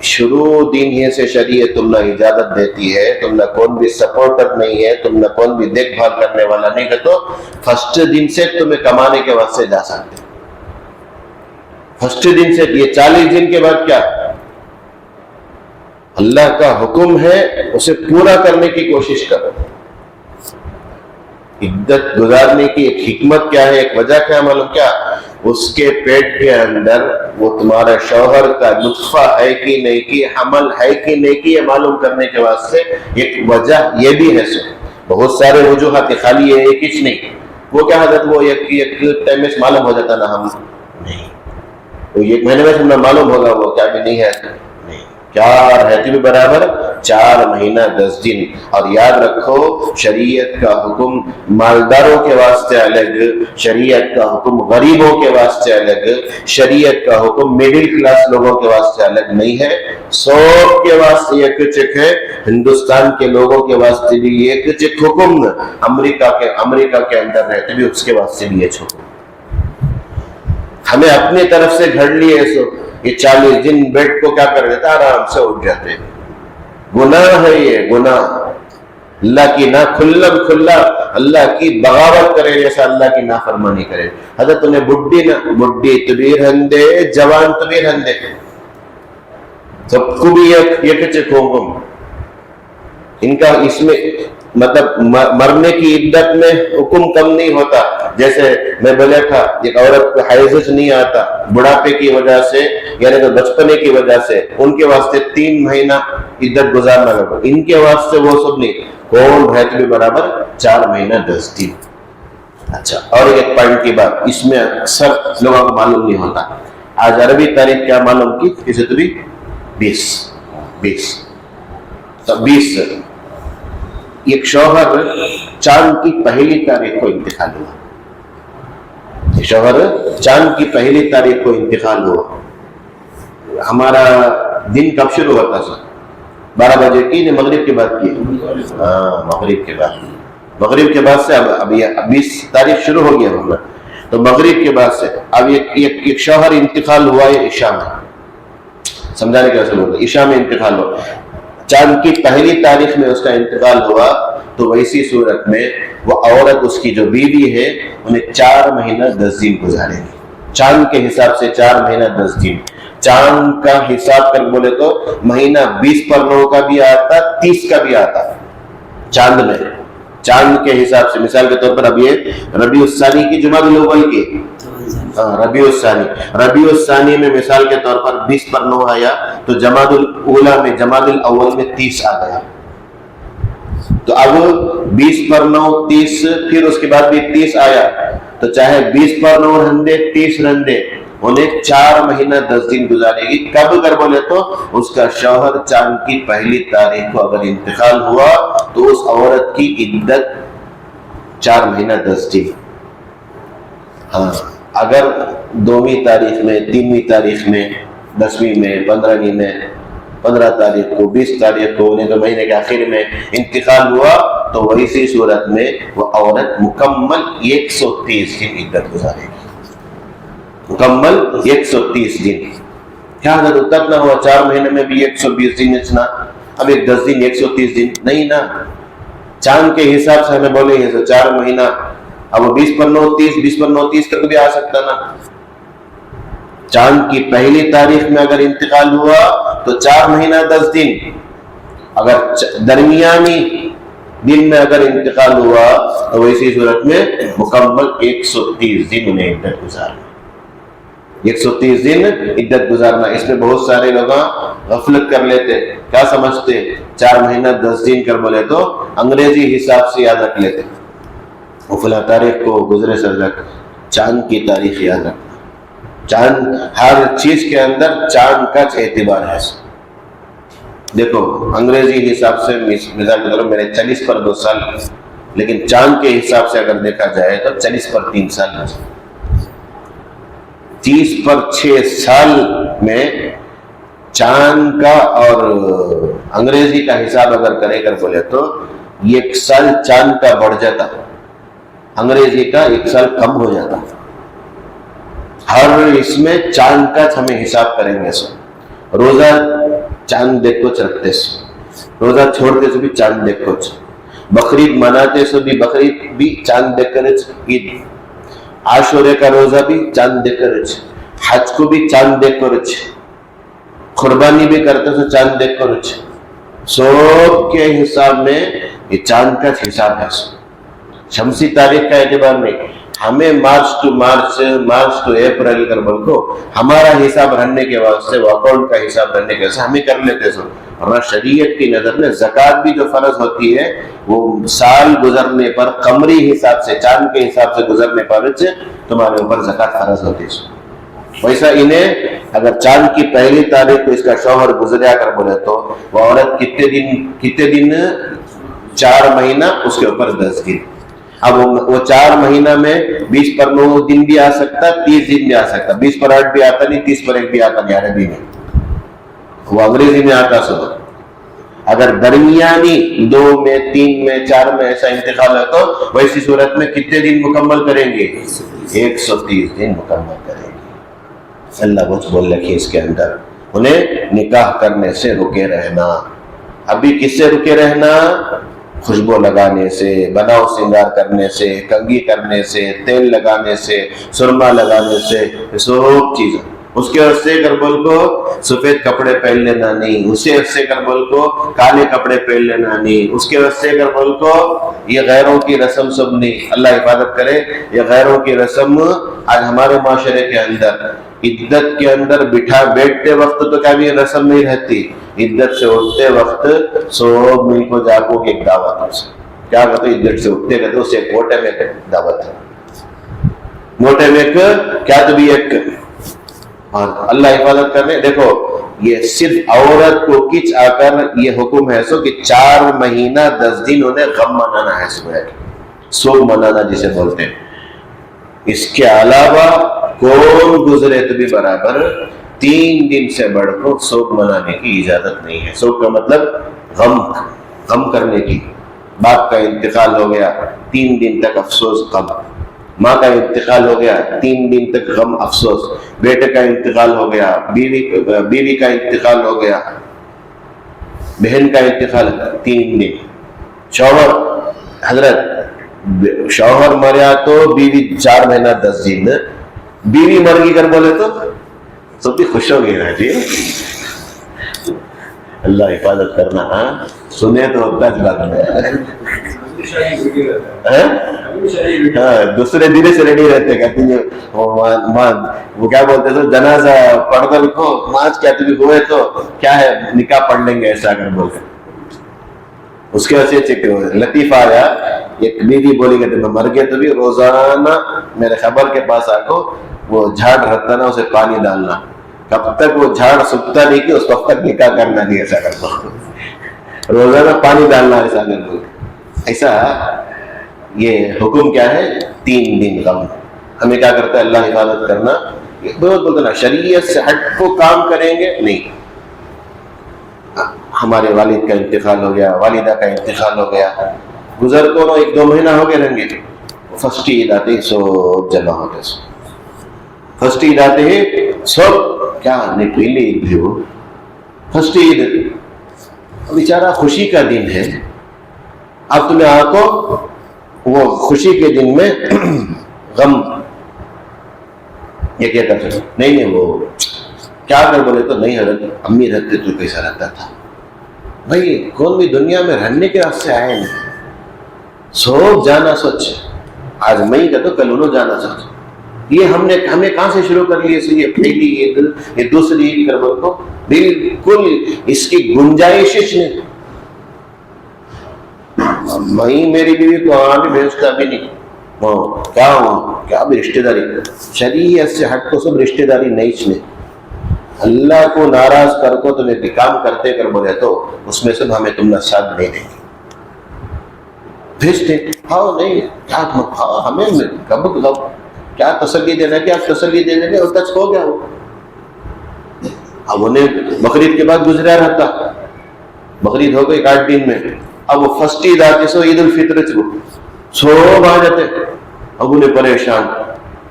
شروع دن یہ سے شریعت تم نہ اجازت دیتی ہے، تم نہ کون بھی سپورٹر نہیں ہے، تم نہ کون بھی دیکھ بھال کرنے والا نہیں ہے، تو فرسٹ دن سے تمہیں کمانے کے واسطے جا سکتے. فرسٹ دن سے یہ 40 دن کے بعد کیا اللہ کا حکم ہے اسے پورا کرنے کی کوشش کرو. عدت گزارنے کی ایک حکمت کیا ہے، ایک وجہ کیا معلوم کیا؟ اس کے پیٹ کے اندر وہ تمہارا شوہر کا نطفہ ہے کہ نہیں کی، حمل ہے کہ نہیں کی، یہ معلوم کرنے کے واسطے ایک وجہ یہ بھی ہے. بہت سارے وجوہات، خالی یہ ایک ہی نہیں. وہ کیا حضرت وہ ایک ٹائم میں معلوم ہو جاتا نا، ہم نہیں وہ 1 مہینے میں تمہیں معلوم ہوگا وہ کیا بھی نہیں ہے، نہیں کیا رہتی بھی برابر 4 مہینہ 10 دن. اور یاد رکھو شریعت کا حکم مالداروں کے واسطے الگ، شریعت کا حکم غریبوں کے واسطے الگ، شریعت کا حکم میڈل کلاس لوگوں کے واسطے الگ نہیں ہے، سب کے واسطے ایک چک ہے. ہندوستان کے لوگوں کے واسطے بھی ایک چک حکم، امریکہ کے اندر رہتے بھی اس کے واسطے بھی ایک حکم. ہمیں اپنی طرف سے گھڑ لیے سو یہ 40 دن بیڈ کو کیا کر دیتا، آرام سے اٹھ جاتے. گناہ ہے یہ، گناہ. اللہ کی نہ کھلا اللہ کی بغاوت کرے جیسا اللہ کی نافرمانی کرے. حضرت انہیں بڈھی تو بھی رہندے، جوان تو بھی رہندے، سب کو بھی ایک چک حکم. ان کا اس میں مطلب مرنے کی عدت میں حکم کم نہیں ہوتا. جیسے میں بولے تھا ایک عورت کو حیض نہیں آتا بڑھاپے کی وجہ سے، یعنی کہ بچپنے کی وجہ سے، ان کے واسطے 3 مہینہ عدت گزارنا لگا. ان کے واسطے وہ سب نہیں، کون بھیت بھی برابر 4 مہینہ 10 دن. اچھا، اور ایک پوائنٹ کی بات اس میں اکثر لوگوں کو معلوم نہیں ہوتا. آج عربی تاریخ کیا معلوم کی؟ کسی تو بھی 20 ایک شوہر چاند کی پہلی تاریخ کو انتقال ہوا. شوہر چاند کی پہلی تاریخ کو انتقال ہوا. ہمارا دن کب شروع ہوتا سر؟ 12 بجے کی نے مغرب کے بعد کی؟ مغرب کے بعد سے اب 20 تاریخ شروع ہو گیا ہوگا تو مغرب کے بعد سے اب ایک شوہر انتقال ہوا ہے عشاء میں. سمجھانے کا اصل ہوتا ہے عشاء میں انتقال ہوا. چاند کی پہلی تاریخ میں اس کا انتقال ہوا تو ویسی صورت میں وہ عورت اس کی جو بیوی ہے انہیں 4 مہینہ 10 دن گزارے گی. چاند کے حساب سے 4 مہینہ 10 دن. چاند کا حساب کر بولے تو مہینہ 20 پر 9 کا بھی آتا، 30 کا بھی آتا. چاند میں چاند کے حساب سے مثال کے طور پر اب یہ ربیع الثانی کی جمعہ الاول کی ربیع الثانی میں مثال کے طور پر 20 پر 9 آیا تو جمادی الاولی میں جمادی الاول میں 30 آ گیا. تو اب 20 پر 9 30 پھر اس کے بعد بھی 30 آیا تو چاہے 20 پر 9 رہندے 30 رہندے انہیں 4 مہینہ 10 دن گزارے گی. کب کر بولے تو اس کا شوہر چاند کی پہلی تاریخ کو اگر انتقال ہوا تو اس عورت کی عدت 4 مہینہ 10 دن. ہاں اگر 2ویں تاریخ میں 3ویں تاریخ میں 10ویں میں 15ویں میں 15 تاریخ کو 20 تاریخ کو انہیں تو مہینے کے آخر میں انتقال ہوا تو ویسی صورت میں وہ عورت مکمل 130 دن عدت گزارے گی. مکمل 130 دن. کیا حضرت اتنا ہوا 4 مہینے میں بھی 120 دن اچنا، اب ایک 10 دن 130 دن نہیں نا. چاند کے حساب سے ہمیں بولے یہ تو 4 مہینہ اب 20 پر 9 30 20 پر 9 30 تک بھی آ سکتا نا. چاند کی پہلی تاریخ میں اگر انتقال ہوا تو 4 مہینہ 10 دن. اگر درمیانی دن میں اگر انتقال ہوا تو ویسی صورت میں مکمل 130 دن انہیں عدت گزارنا. 130 دن عدت گزارنا. اس میں بہت سارے لوگ غفلت کر لیتے. کیا سمجھتے 4 مہینہ 10 دن کر بولے تو انگریزی حساب سے یاد رکھ لیتے. فلاں تاریخ کو گزرے سرزق چاند کی تاریخ یاد رکھنا. چاند ہر چیز کے اندر چاند کا اعتبار ہے. دیکھو انگریزی حساب سے مثال کے طور پر میرے 40 پر 2 سال لیکن چاند کے حساب سے اگر دیکھا جائے تو 40 پر 3 سال 30 پر 6 سال میں چاند کا اور انگریزی کا حساب اگر کرے کر بولے تو 1 سال چاند کا بڑھ جاتا، انگریزی کا 1 سال کم ہو جاتا. ہر اس میں چاند کا ہمیں حساب کریں گے. سو روزہ چاند دیکھ کو رکھتے سو، روزہ چھوڑتے سو بھی چاند دیکھ کو، بقرعید مناتے سو بھی بقرعید بھی چاند دیکھ کر، عید عاشورے کا روزہ بھی چاند دیکھ کر، حج کو بھی چاند دیکھ کر، قربانی بھی کرتے سو چاند دیکھ کر. سب کے حساب میں یہ چاند کا حساب ہے. شمسی تاریخ کا اعتبار نہیں. ہمیں مارچ ٹو اپریل کر بول کو ہمارا حساب رہنے کے واسطے وہ اکاؤنٹ کا حساب رہنے کے واسطے ہمیں کر لیتے سو. اور شریعت کی نظر میں زکوٰۃ بھی جو فرض ہوتی ہے وہ سال گزرنے پر قمری حساب سے چاند کے حساب سے گزرنے پر تمہارے اوپر زکوٰۃ فرض ہوتی ہے. ویسا انہیں اگر چاند کی پہلی تاریخ کو اس کا شوہر گزریا کر بولے تو وہ عورت کتنے دن 4 مہینہ اس کے اوپر 10 دن. اب وہ 4 مہینہ میں 20 پر 9 دن بھی آ سکتا, 30 دن بھی آ سکتا, 20 پر 8 بھی آتا نہیں, 30 پر 1 بھی آتا نہیں عربی میں, وہ انگریزی میں آتا سب. اگر درمیانی 2 میں 3 میں 4 میں ایسا انتقال ہے تو ویسی صورت میں کتنے دن مکمل کریں گے؟ 130 دن مکمل کریں گے. اللہ کچھ بول رکھی اس کے اندر, انہیں نکاح کرنے سے رکے رہنا. ابھی کس سے رکے رہنا؟ خوشبو لگانے سے, بناؤ سنگار کرنے سے, کنگھی کرنے سے, تیل لگانے سے, سرما لگانے سے, سب چیزیں. اس کے عرصے کربل کو سفید کپڑے پہن لینا نہیں, اسے عرصے کربل کو کالے کپڑے پہن لینا نہیں, اس کے عرصے کربل کو یہ غیروں کی رسم سب نہیں. اللہ حفاظت کرے, یہ غیروں کی رسم آج ہمارے معاشرے کے اندر عدت کے اندر بیٹھتے وقت تو کیا بھی رسم نہیں رہتی, عدت سے اٹھتے وقت سب مل کو جاگو کی ایک دعوت ہے. کیا کہتے ہیں عدت سے اٹھتے کہتے اسے ایک موٹے میں دعوت ہے, موٹے میں کیا تو بھی ایک. اور اللہ حفاظت کرنے, دیکھو یہ صرف عورت کو کچھ آ کر یہ حکم ہے سو کہ 4 مہینہ 10 دن انہیں غم منانا ہے, سوگ منانا جسے بولتے ہیں. اس کے علاوہ کون گزرے تو بھی برابر 3 دن سے بڑھ کر سوگ منانے کی اجازت نہیں ہے. سوگ کا مطلب غم کرنے کی. باپ کا انتقال ہو گیا 3 دن تک افسوس غم, ماں کا انتقال ہو گیا 3 دن تک غم افسوس, بیٹے کا انتقال ہو گیا, بیوی کا انتقال ہو گیا, بہن کا انتقال 3 دن. شوہر حضرت شوہر مریا تو بیوی 4 مہینہ 10 دن, بیوی مر گئی کر بولے تو سب بھی خوش ہو گئی نا جی. اللہ حفاظت کرنا, سنے تو ہوتا ہے بات میں. دوسرے دن سے ریڈی رہتے, کہتے ہیں وہ کیا بولتے تھے, جنازہ پڑھ کر کو ماج کیا تبھی ہوئے تو کیا ہے نکاح پڑھ لیں گے ایسا کر بول کر. اس کے وجہ سے لطیفہ آیا, ایک بیوی بولی کہ میں مر گیا تو بھی روزانہ میرے خبر کے پاس آ کو وہ جھاڑ رکھتا نا, اسے پانی ڈالنا, کب تک وہ جھاڑ سکتا نہیں کہ اس وقت تک نکاح کرنا نہیں, ایسا کرتا روزانہ پانی ڈالنا ایسا کر. ایسا یہ حکم کیا ہے 3 دن غم. ہمیں کیا کرتا ہے اللہ حفاظت کرنا, بہت بولتے نا شریعت سے ہٹ کو کام کریں گے نہیں. ہمارے والد کا انتقال ہو گیا, والدہ کا انتقال ہو گیا, گزر کو 1-2 مہینہ ہو گئے رہیں گے, فرسٹ عید آتے ہی سب جمع ہوتے, فرسٹ عید آتے ہی سب کیا نہیں, پہلی عید بھی ہو فرسٹ عید, بیچارہ خوشی کا دن ہے. اب تمہیں آنکھوں وہ خوشی کے دن میں غم یہ کیا کر سکتے نہیں, وہ کیا کر بولے تو نہیں حضرت امی رہتے تو کیسا رہتا تھا. بھائی کون بھی دنیا میں رہنے کے راستے آئے نہیں, سو جانا سوچ, آج میں کا تو کل انہوں جانا سوچ. یہ ہمیں کہاں سے شروع کر لیے, یہ پہلی عید یہ دوسری عید کر بول کو بالکل اس کی گنجائش نہیں. میں میری بیوی کو وہاں بھی بھیجتا بھی نہیں, کیا بھی رشتہ داری شریعت سے ہٹ کو سب رشتہ داری نہیں چنے. اللہ کو ناراض کر کو تمہیں کام کرتے کر بولے تو اس میں سے ہمیں تم نے ساتھ نہیں دیں گے, بھیجتے ہاں نہیں کیا ہمیں کب کیا تسلی دینا, کیا تسلی دینے میں اور تک ہو گیا وہ. اب انہیں بقرعید کے بعد گزرا رہتا, بقرعید ہو گئی 8 دن میں, اب وہ فرسٹ عید آتی سو عید الفطر سب آ جاتے, اب انہیں پریشان,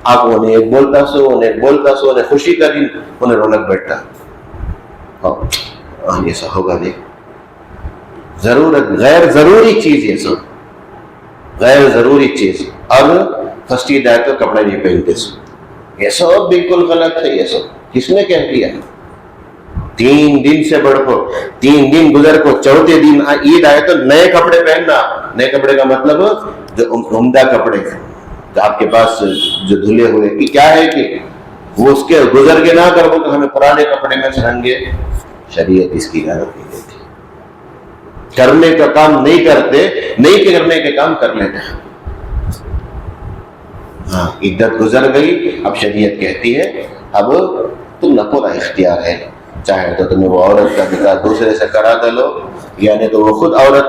آپ انہیں ایک بولتا سو انہیں خوشی کا دن انہیں رونق بیٹھتا. ایسا ہوگا نہیں, ضرورت غیر ضروری چیز یہ سب, غیر ضروری چیز. اب فرسٹ عید آئے تو کپڑے نہیں پہنتے سو, یہ سب بالکل غلط ہے. یہ سب کس نے کہہ دیا؟ 3 دن سے بڑھ کو 3 دن گزر کو 4تھے دن عید آئے تو نئے کپڑے پہننا. نئے کپڑے کا مطلب جو عمدہ کپڑے جو آپ کے پاس جو دھلے ہوئے کی کیا ہے کہ وہ اس کے گزر کے نہ کرو کہ ہمیں پرانے کپڑے میں رہیں گے. شریعت اس کی اجازت نہیں دیتی. کرنے کا کام نہیں کرتے, نہیں کرنے کے کام کر لیتے ہیں. ہاں عدت گزر گئی, اب شریعت کہتی ہے اب تم نہ پورا اختیار ہے، چاہے تو تمہیں وہ عورت کا نکاح دوسرے سے کرا دلو، یعنی تو وہ خود عورت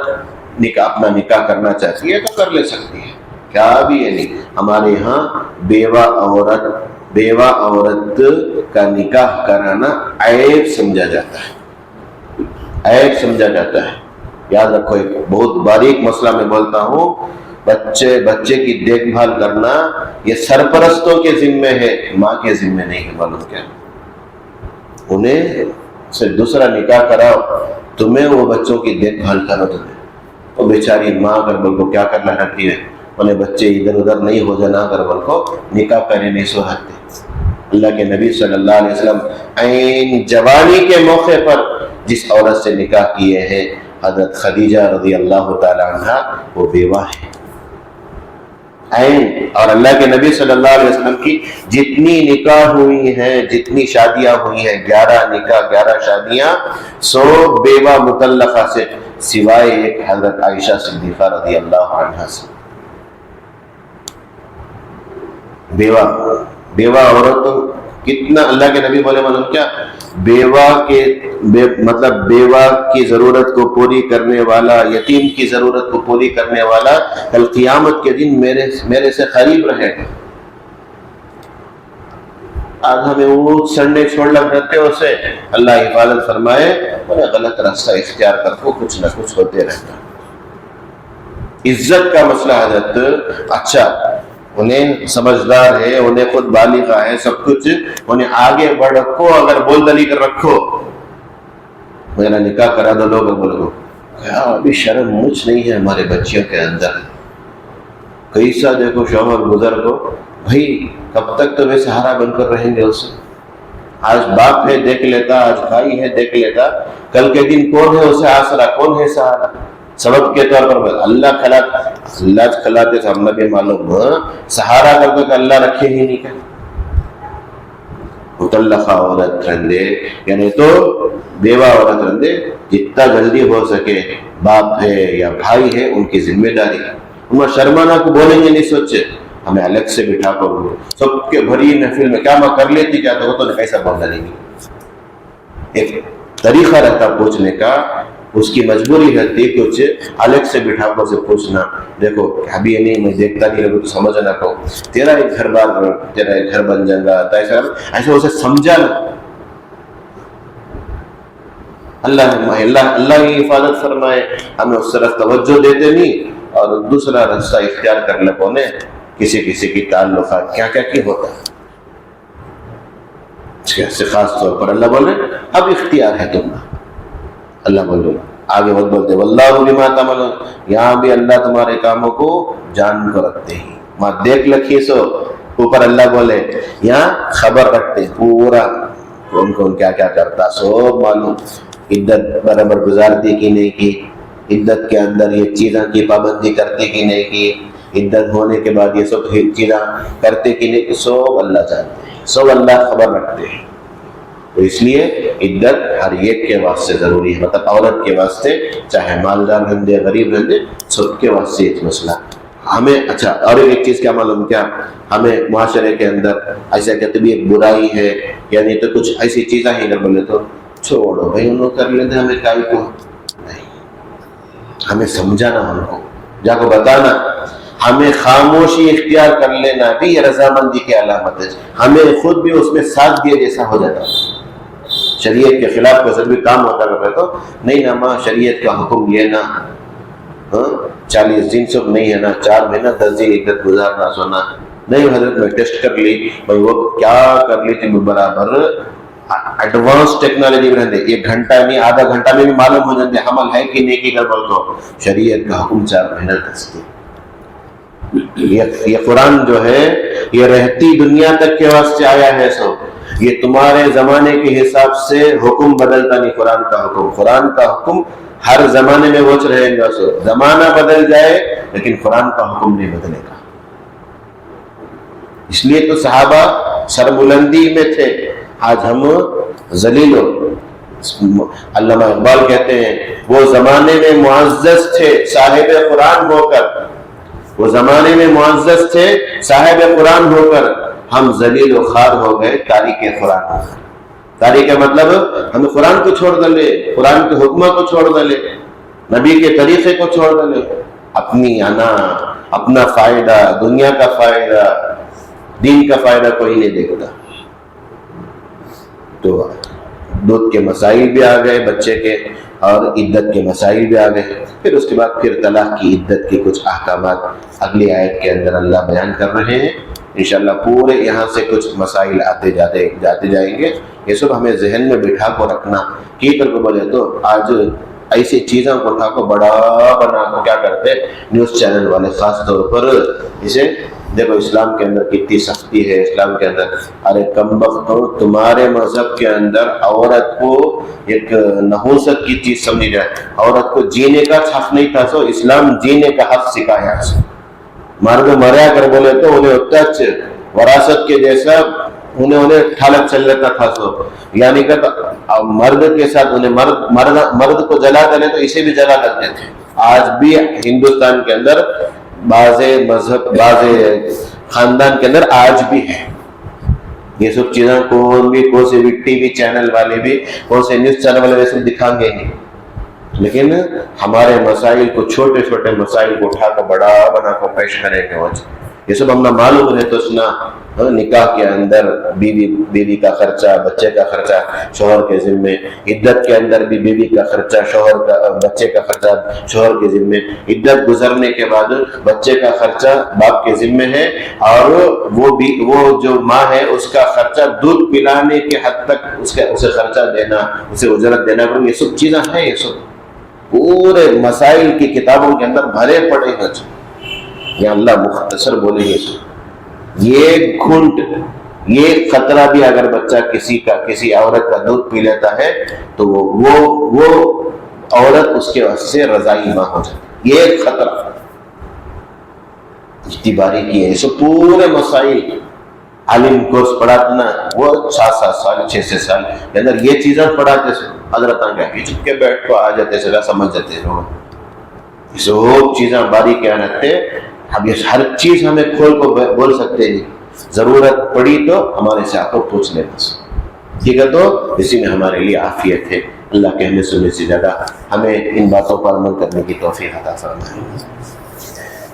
اپنا نکاح کرنا چاہتی ہے تو کر لے سکتی ہے، کیا بھی یہ نہیں. ہمارے یہاں بیوہ عورت کا نکاح کرانا عیب سمجھا جاتا ہے، عیب سمجھا جاتا ہے. یاد رکھو، ایک بہت باریک مسئلہ میں بولتا ہوں، بچے کی دیکھ بھال کرنا یہ سرپرستوں کے ذمے ہے، ماں کے ذمے نہیں ہے. معلوم کیا، انہیں سے دوسرا نکاح کراؤ، تمہیں وہ بچوں کی دیکھ بھال کرو. تمہیں وہ بیچاری ماں اگر بول کو کیا کرنا رہتی ہے، انہیں بچے ادھر ادھر نہیں ہو جانا اگر بول کو نکاح کرے نہیں سو رہتے. اللہ کے نبی صلی اللہ علیہ وسلم عین جوانی کے موقع پر جس عورت سے نکاح کیے ہیں، حضرت خدیجہ رضی اللہ تعالی عنہ، وہ بیوہ ہے عین. اور اللہ کے نبی صلی اللہ علیہ وسلم کی جتنی نکاح ہوئی ہیں، جتنی شادیاں ہوئی ہیں، 11 نکاح 11 شادیاں، 100 بیوہ مطلقہ سے، سوائے ایک حضرت عائشہ صدیقہ رضی اللہ عنہا سے. بیوہ عورت کتنا اللہ کے نبی بولے معلوم کیا، مطلب بیوہ کی ضرورت کو پوری کرنے والا، یتیم کی ضرورت کو پوری کرنے والا کل قیامت کے دن میرے سے قریب رہے گا. آج ہمیں وہ سنڈے چھوڑ لگ رہتے ہیں، اسے اللہ حفاظت فرمائے، انہیں غلط راستہ اختیار کر کو کچھ نہ کچھ ہوتے رہتا. عزت کا مسئلہ حضرت، اچھا انہیں سمجھدار ہے، انہیں خود بالغہ ہے، سب کچھ، انہیں آگے بڑھ رکھو، اگر بول دلی کر رکھو، میرا نکاح کرا دو. لوگ بولو ابھی شرم مجھ نہیں ہے ہمارے بچیوں کے اندر. کیسا دیکھو شوہر گزر کو، بھائی کب تک تو بے سہارا بن کر رہیں گے اسے. آج باپ ہے دیکھ لیتا، آج بھائی ہے دیکھ لیتا، کل کے دن کون ہے اسے آسرا، کون ہے سہارا. سبب کے طور پر اللہ کھلاتے تو ہم نے بھی معلوم سہارا کر دو کہ اللہ رکھے ہی نہیں. کہ مطلقہ عورت رندے، یعنی تو بیوہ عورت رندے، جتنا جلدی ہو سکے باپ ہے یا بھائی ہے ان کی ذمہ داری. انہیں شرمانا کو بولیں گے نہیں، سوچے ہمیں الگ سے بٹھا کر سب کے بھری محفل میں کیا ماں کر لیتی کیا، تو کیسا بولنا نہیں. ایک طریقہ رہتا پوچھنے کا، اس کی مجبوری رہتی کچھ الگ سے بٹھا کر سے پوچھنا. دیکھو ابھی یہ نہیں، میں دیکھتا نہیں رہا تو سمجھنا کو تیرا ایک گھر بار، تیرا ایک گھر بن جائے گا، ایسا اسے سمجھا نا. اللہ کی حفاظت فرمائے، ہمیں اس طرف توجہ دیتے نہیں اور دوسرا راستہ اختیار کر لے پونے. کسی کی تعلقات کیا کی ہوتا ہے. خاص طور پر اللہ بولے اب اختیار ہے تم. اللہ بولے آگے بہت بولتے واللہ بما تعملون، یہاں بھی اللہ تمہارے کاموں کو جان کو رکھتے ہیں. ماں دیکھ لکھی سو اوپر اللہ بولے یہاں خبر رکھتے پورا، کون کیا کرتا سو معلوم. عدت برابر گزارتی کی نہیں کی، عدت کے اندر یہ چیزوں کی پابندی کرتے کی نہیں کی، عدت ہونے کے بعد یہ سب چیزیں کرتے کی نہیں کی، سب اللہ جانتے ہیں، سب اللہ خبر رکھتے ہیں. تو اس لیے عدت ہر ایک کے واسطے ضروری ہے، مطلب عورت کے واسطے، چاہے مالدار رہندے غریب رہندے، سب کے واسطے ایک مسئلہ. ہمیں اچھا اور ایک چیز کیا معلوم کیا، ہمیں معاشرے کے اندر ایسا کہتے بھی ایک برائی ہے، یعنی تو کچھ ایسی چیزیں ہی اگر بولے تو چھوڑو بھائی انہوں کر لیتے، ہمیں کائی کو نہیں. ہمیں سمجھانا، ہم کو جا کو بتانا، ہمیں خاموشی اختیار کر لینا بھی یہ رضامندی کی علامت ہے. ہمیں خود بھی اس میں ساتھ دیا جیسا ہو جاتا. شریعت کے خلاف کوئی بھی کام ہوتا ہے تو نہیں نا ماں شریعت کا حکم یہ نا 40 دن سب نہیں ہے نا، 4 مہینہ 10 دن عدت گزارنا سونا نہیں. حضرت میں ٹیسٹ کر لی بھائی وہ کیا کر لی تھی برابر ایڈوانس ٹیکنالوجی میں رہتے، 1 گھنٹہ نہیں آدھا گھنٹہ میں بھی معلوم ہو جاتے حمل ہے کہ نہیں کی کر بول تو. شریعت کا حکم 4 مہینہ 10 دن. یہ قرآن جو ہے یہ رہتی دنیا تک کے واسطے آیا ہے. سو یہ تمہارے زمانے کے حساب سے حکم بدلتا نہیں. قرآن کا حکم ہر زمانے میں وچ رہے گا. سو زمانہ بدل جائے لیکن قرآن کا حکم نہیں بدلے گا. اس لیے تو صحابہ سربلندی میں تھے، آج ہم ذلیل ہو. علامہ اقبال کہتے ہیں وہ زمانے میں معزز تھے صاحب قرآن ہو کر، وہ زمانے میں معزز تھے صاحب قرآن ہو کر، ہم ذلیل و خوار ہو گئے تاریخ قرآن. تاریخ کا مطلب ہم قرآن کو چھوڑ دلے, قرآن کے حکمہ کو چھوڑ دلے, نبی کے طریقے کو چھوڑ دلے, اپنی انا, اپنا فائدہ, دنیا کا فائدہ, دین کا فائدہ کوئی نہیں دیکھتا. تو دودھ کے مسائل بھی آ گئے بچے کے, اور عدت کے مسائل بھی آ گئے. پھر اس کے بعد پھر طلاق کی عدت کے کچھ احکامات اگلی آیت کے اندر اللہ بیان کر رہے ہیں. انشاءاللہ پورے یہاں سے کچھ مسائل آتے جاتے جائیں گے. یہ سب ہمیں ذہن میں بٹھا کو رکھنا. کی کر کو بولے تو آج ایسی چیزوں کو اٹھا کو بڑا بنا کو کیا کرتے نیوز چینل والے, خاص طور پر اسے دیکھو اسلام کے اندر کتنی سختی ہے, اسلام کے اندر. ارے کمبخت, تمہارے مذہب کے اندر عورت کو ایک نحوست کی چیز سمجھی جائے, عورت کو جینے کا حق نہیں تھا, سو اسلام جینے کا حق سکھایا. مرد مریا کر بولے تو انہیں اتچ وراثت کے جیسا انہیں ٹھالک چل لیتا تھا. سو یعنی کہ مرد کے ساتھ انہیں مرد کو جلا دے تو اسے بھی جلا کرتے تھے. آج بھی ہندوستان کے اندر بعض مذہب, بعض خاندان کے اندر آج بھی ہے یہ سب چیزیں. کون سے بھی ٹی وی چینل والے بھی, کون سے نیوز چینل والے سب دکھائیں گے نہیں, لیکن ہمارے مسائل کو, چھوٹے چھوٹے مسائل کو اٹھا کر بڑا بنا کر پیش کریں گے. یہ سب ہمیں معلوم ہے. تو سنا نکاح کے اندر بیوی کا خرچہ, بچے کا خرچہ شوہر کے ذمے, عدت کے اندر بھی بیوی کا خرچہ, شوہر کا, بچے کا خرچہ شوہر کے ذمے, عدت گزرنے کے بعد بچے کا خرچہ باپ کے ذمے ہے, اور وہ جو ماں ہے اس کا خرچہ دودھ پلانے کے حد تک اسے خرچہ دینا, اسے اجرت دینا. یہ سب چیزیں ہیں, یہ سب پورے مسائل کی کتابوں کے اندر بھرے پڑے ہیں. یا اللہ مختصر بولیں گے, یہ گھنٹ, یہ خطرہ بھی اگر بچہ کسی عورت کا دودھ پی لیتا ہے تو وہ عورت اس کے واسطے سے رضائی ماں ہو جاتی. یہ خطرہ اتنی باریکی ہے. یہ سب پورے مسائل عالم کورس پڑھاتے نا, وہ 7 سال 6 سال کے اندر یہ چیزیں پڑھاتے سے حضرت آگے چپ کے بیٹھ کو آ جاتے سلا سمجھ جاتے ہیں. یہ سب چیزیں باریکیاں رکھتے. اب یہ ہر چیز ہمیں کھول کو بول سکتے نہیں, ضرورت پڑی تو ہمارے سے آپ کو پوچھ لیں بس, ٹھیک ہے. تو اسی میں ہمارے لیے عافیت ہے. اللہ کہنے سننے سے زیادہ ہمیں ان باتوں پر عمل کرنے کی توفیق عطا فرمائے.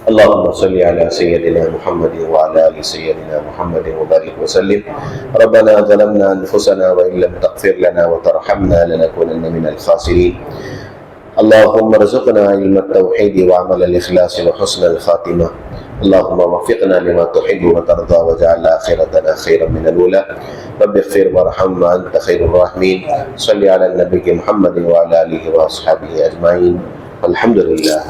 اللهم صل على سيدنا محمد وعلى آل سيدنا محمد وبارك وسلم. ربنا ظلمنا أنفسنا وإن لم تغفر لنا وترحمنا لنكونن من الخاسرين. اللهم ارزقنا علم التوحيد وعمل الإخلاص وحسن الخاتمة. اللهم وفقنا لما تحب وترضى واجعل آخرتنا خيرا من الأولى. رب اغفر وارحم وأنت خير الراحمين. صل على النبي محمد وعلى آله وأصحابه أجمعين. الحمد لله.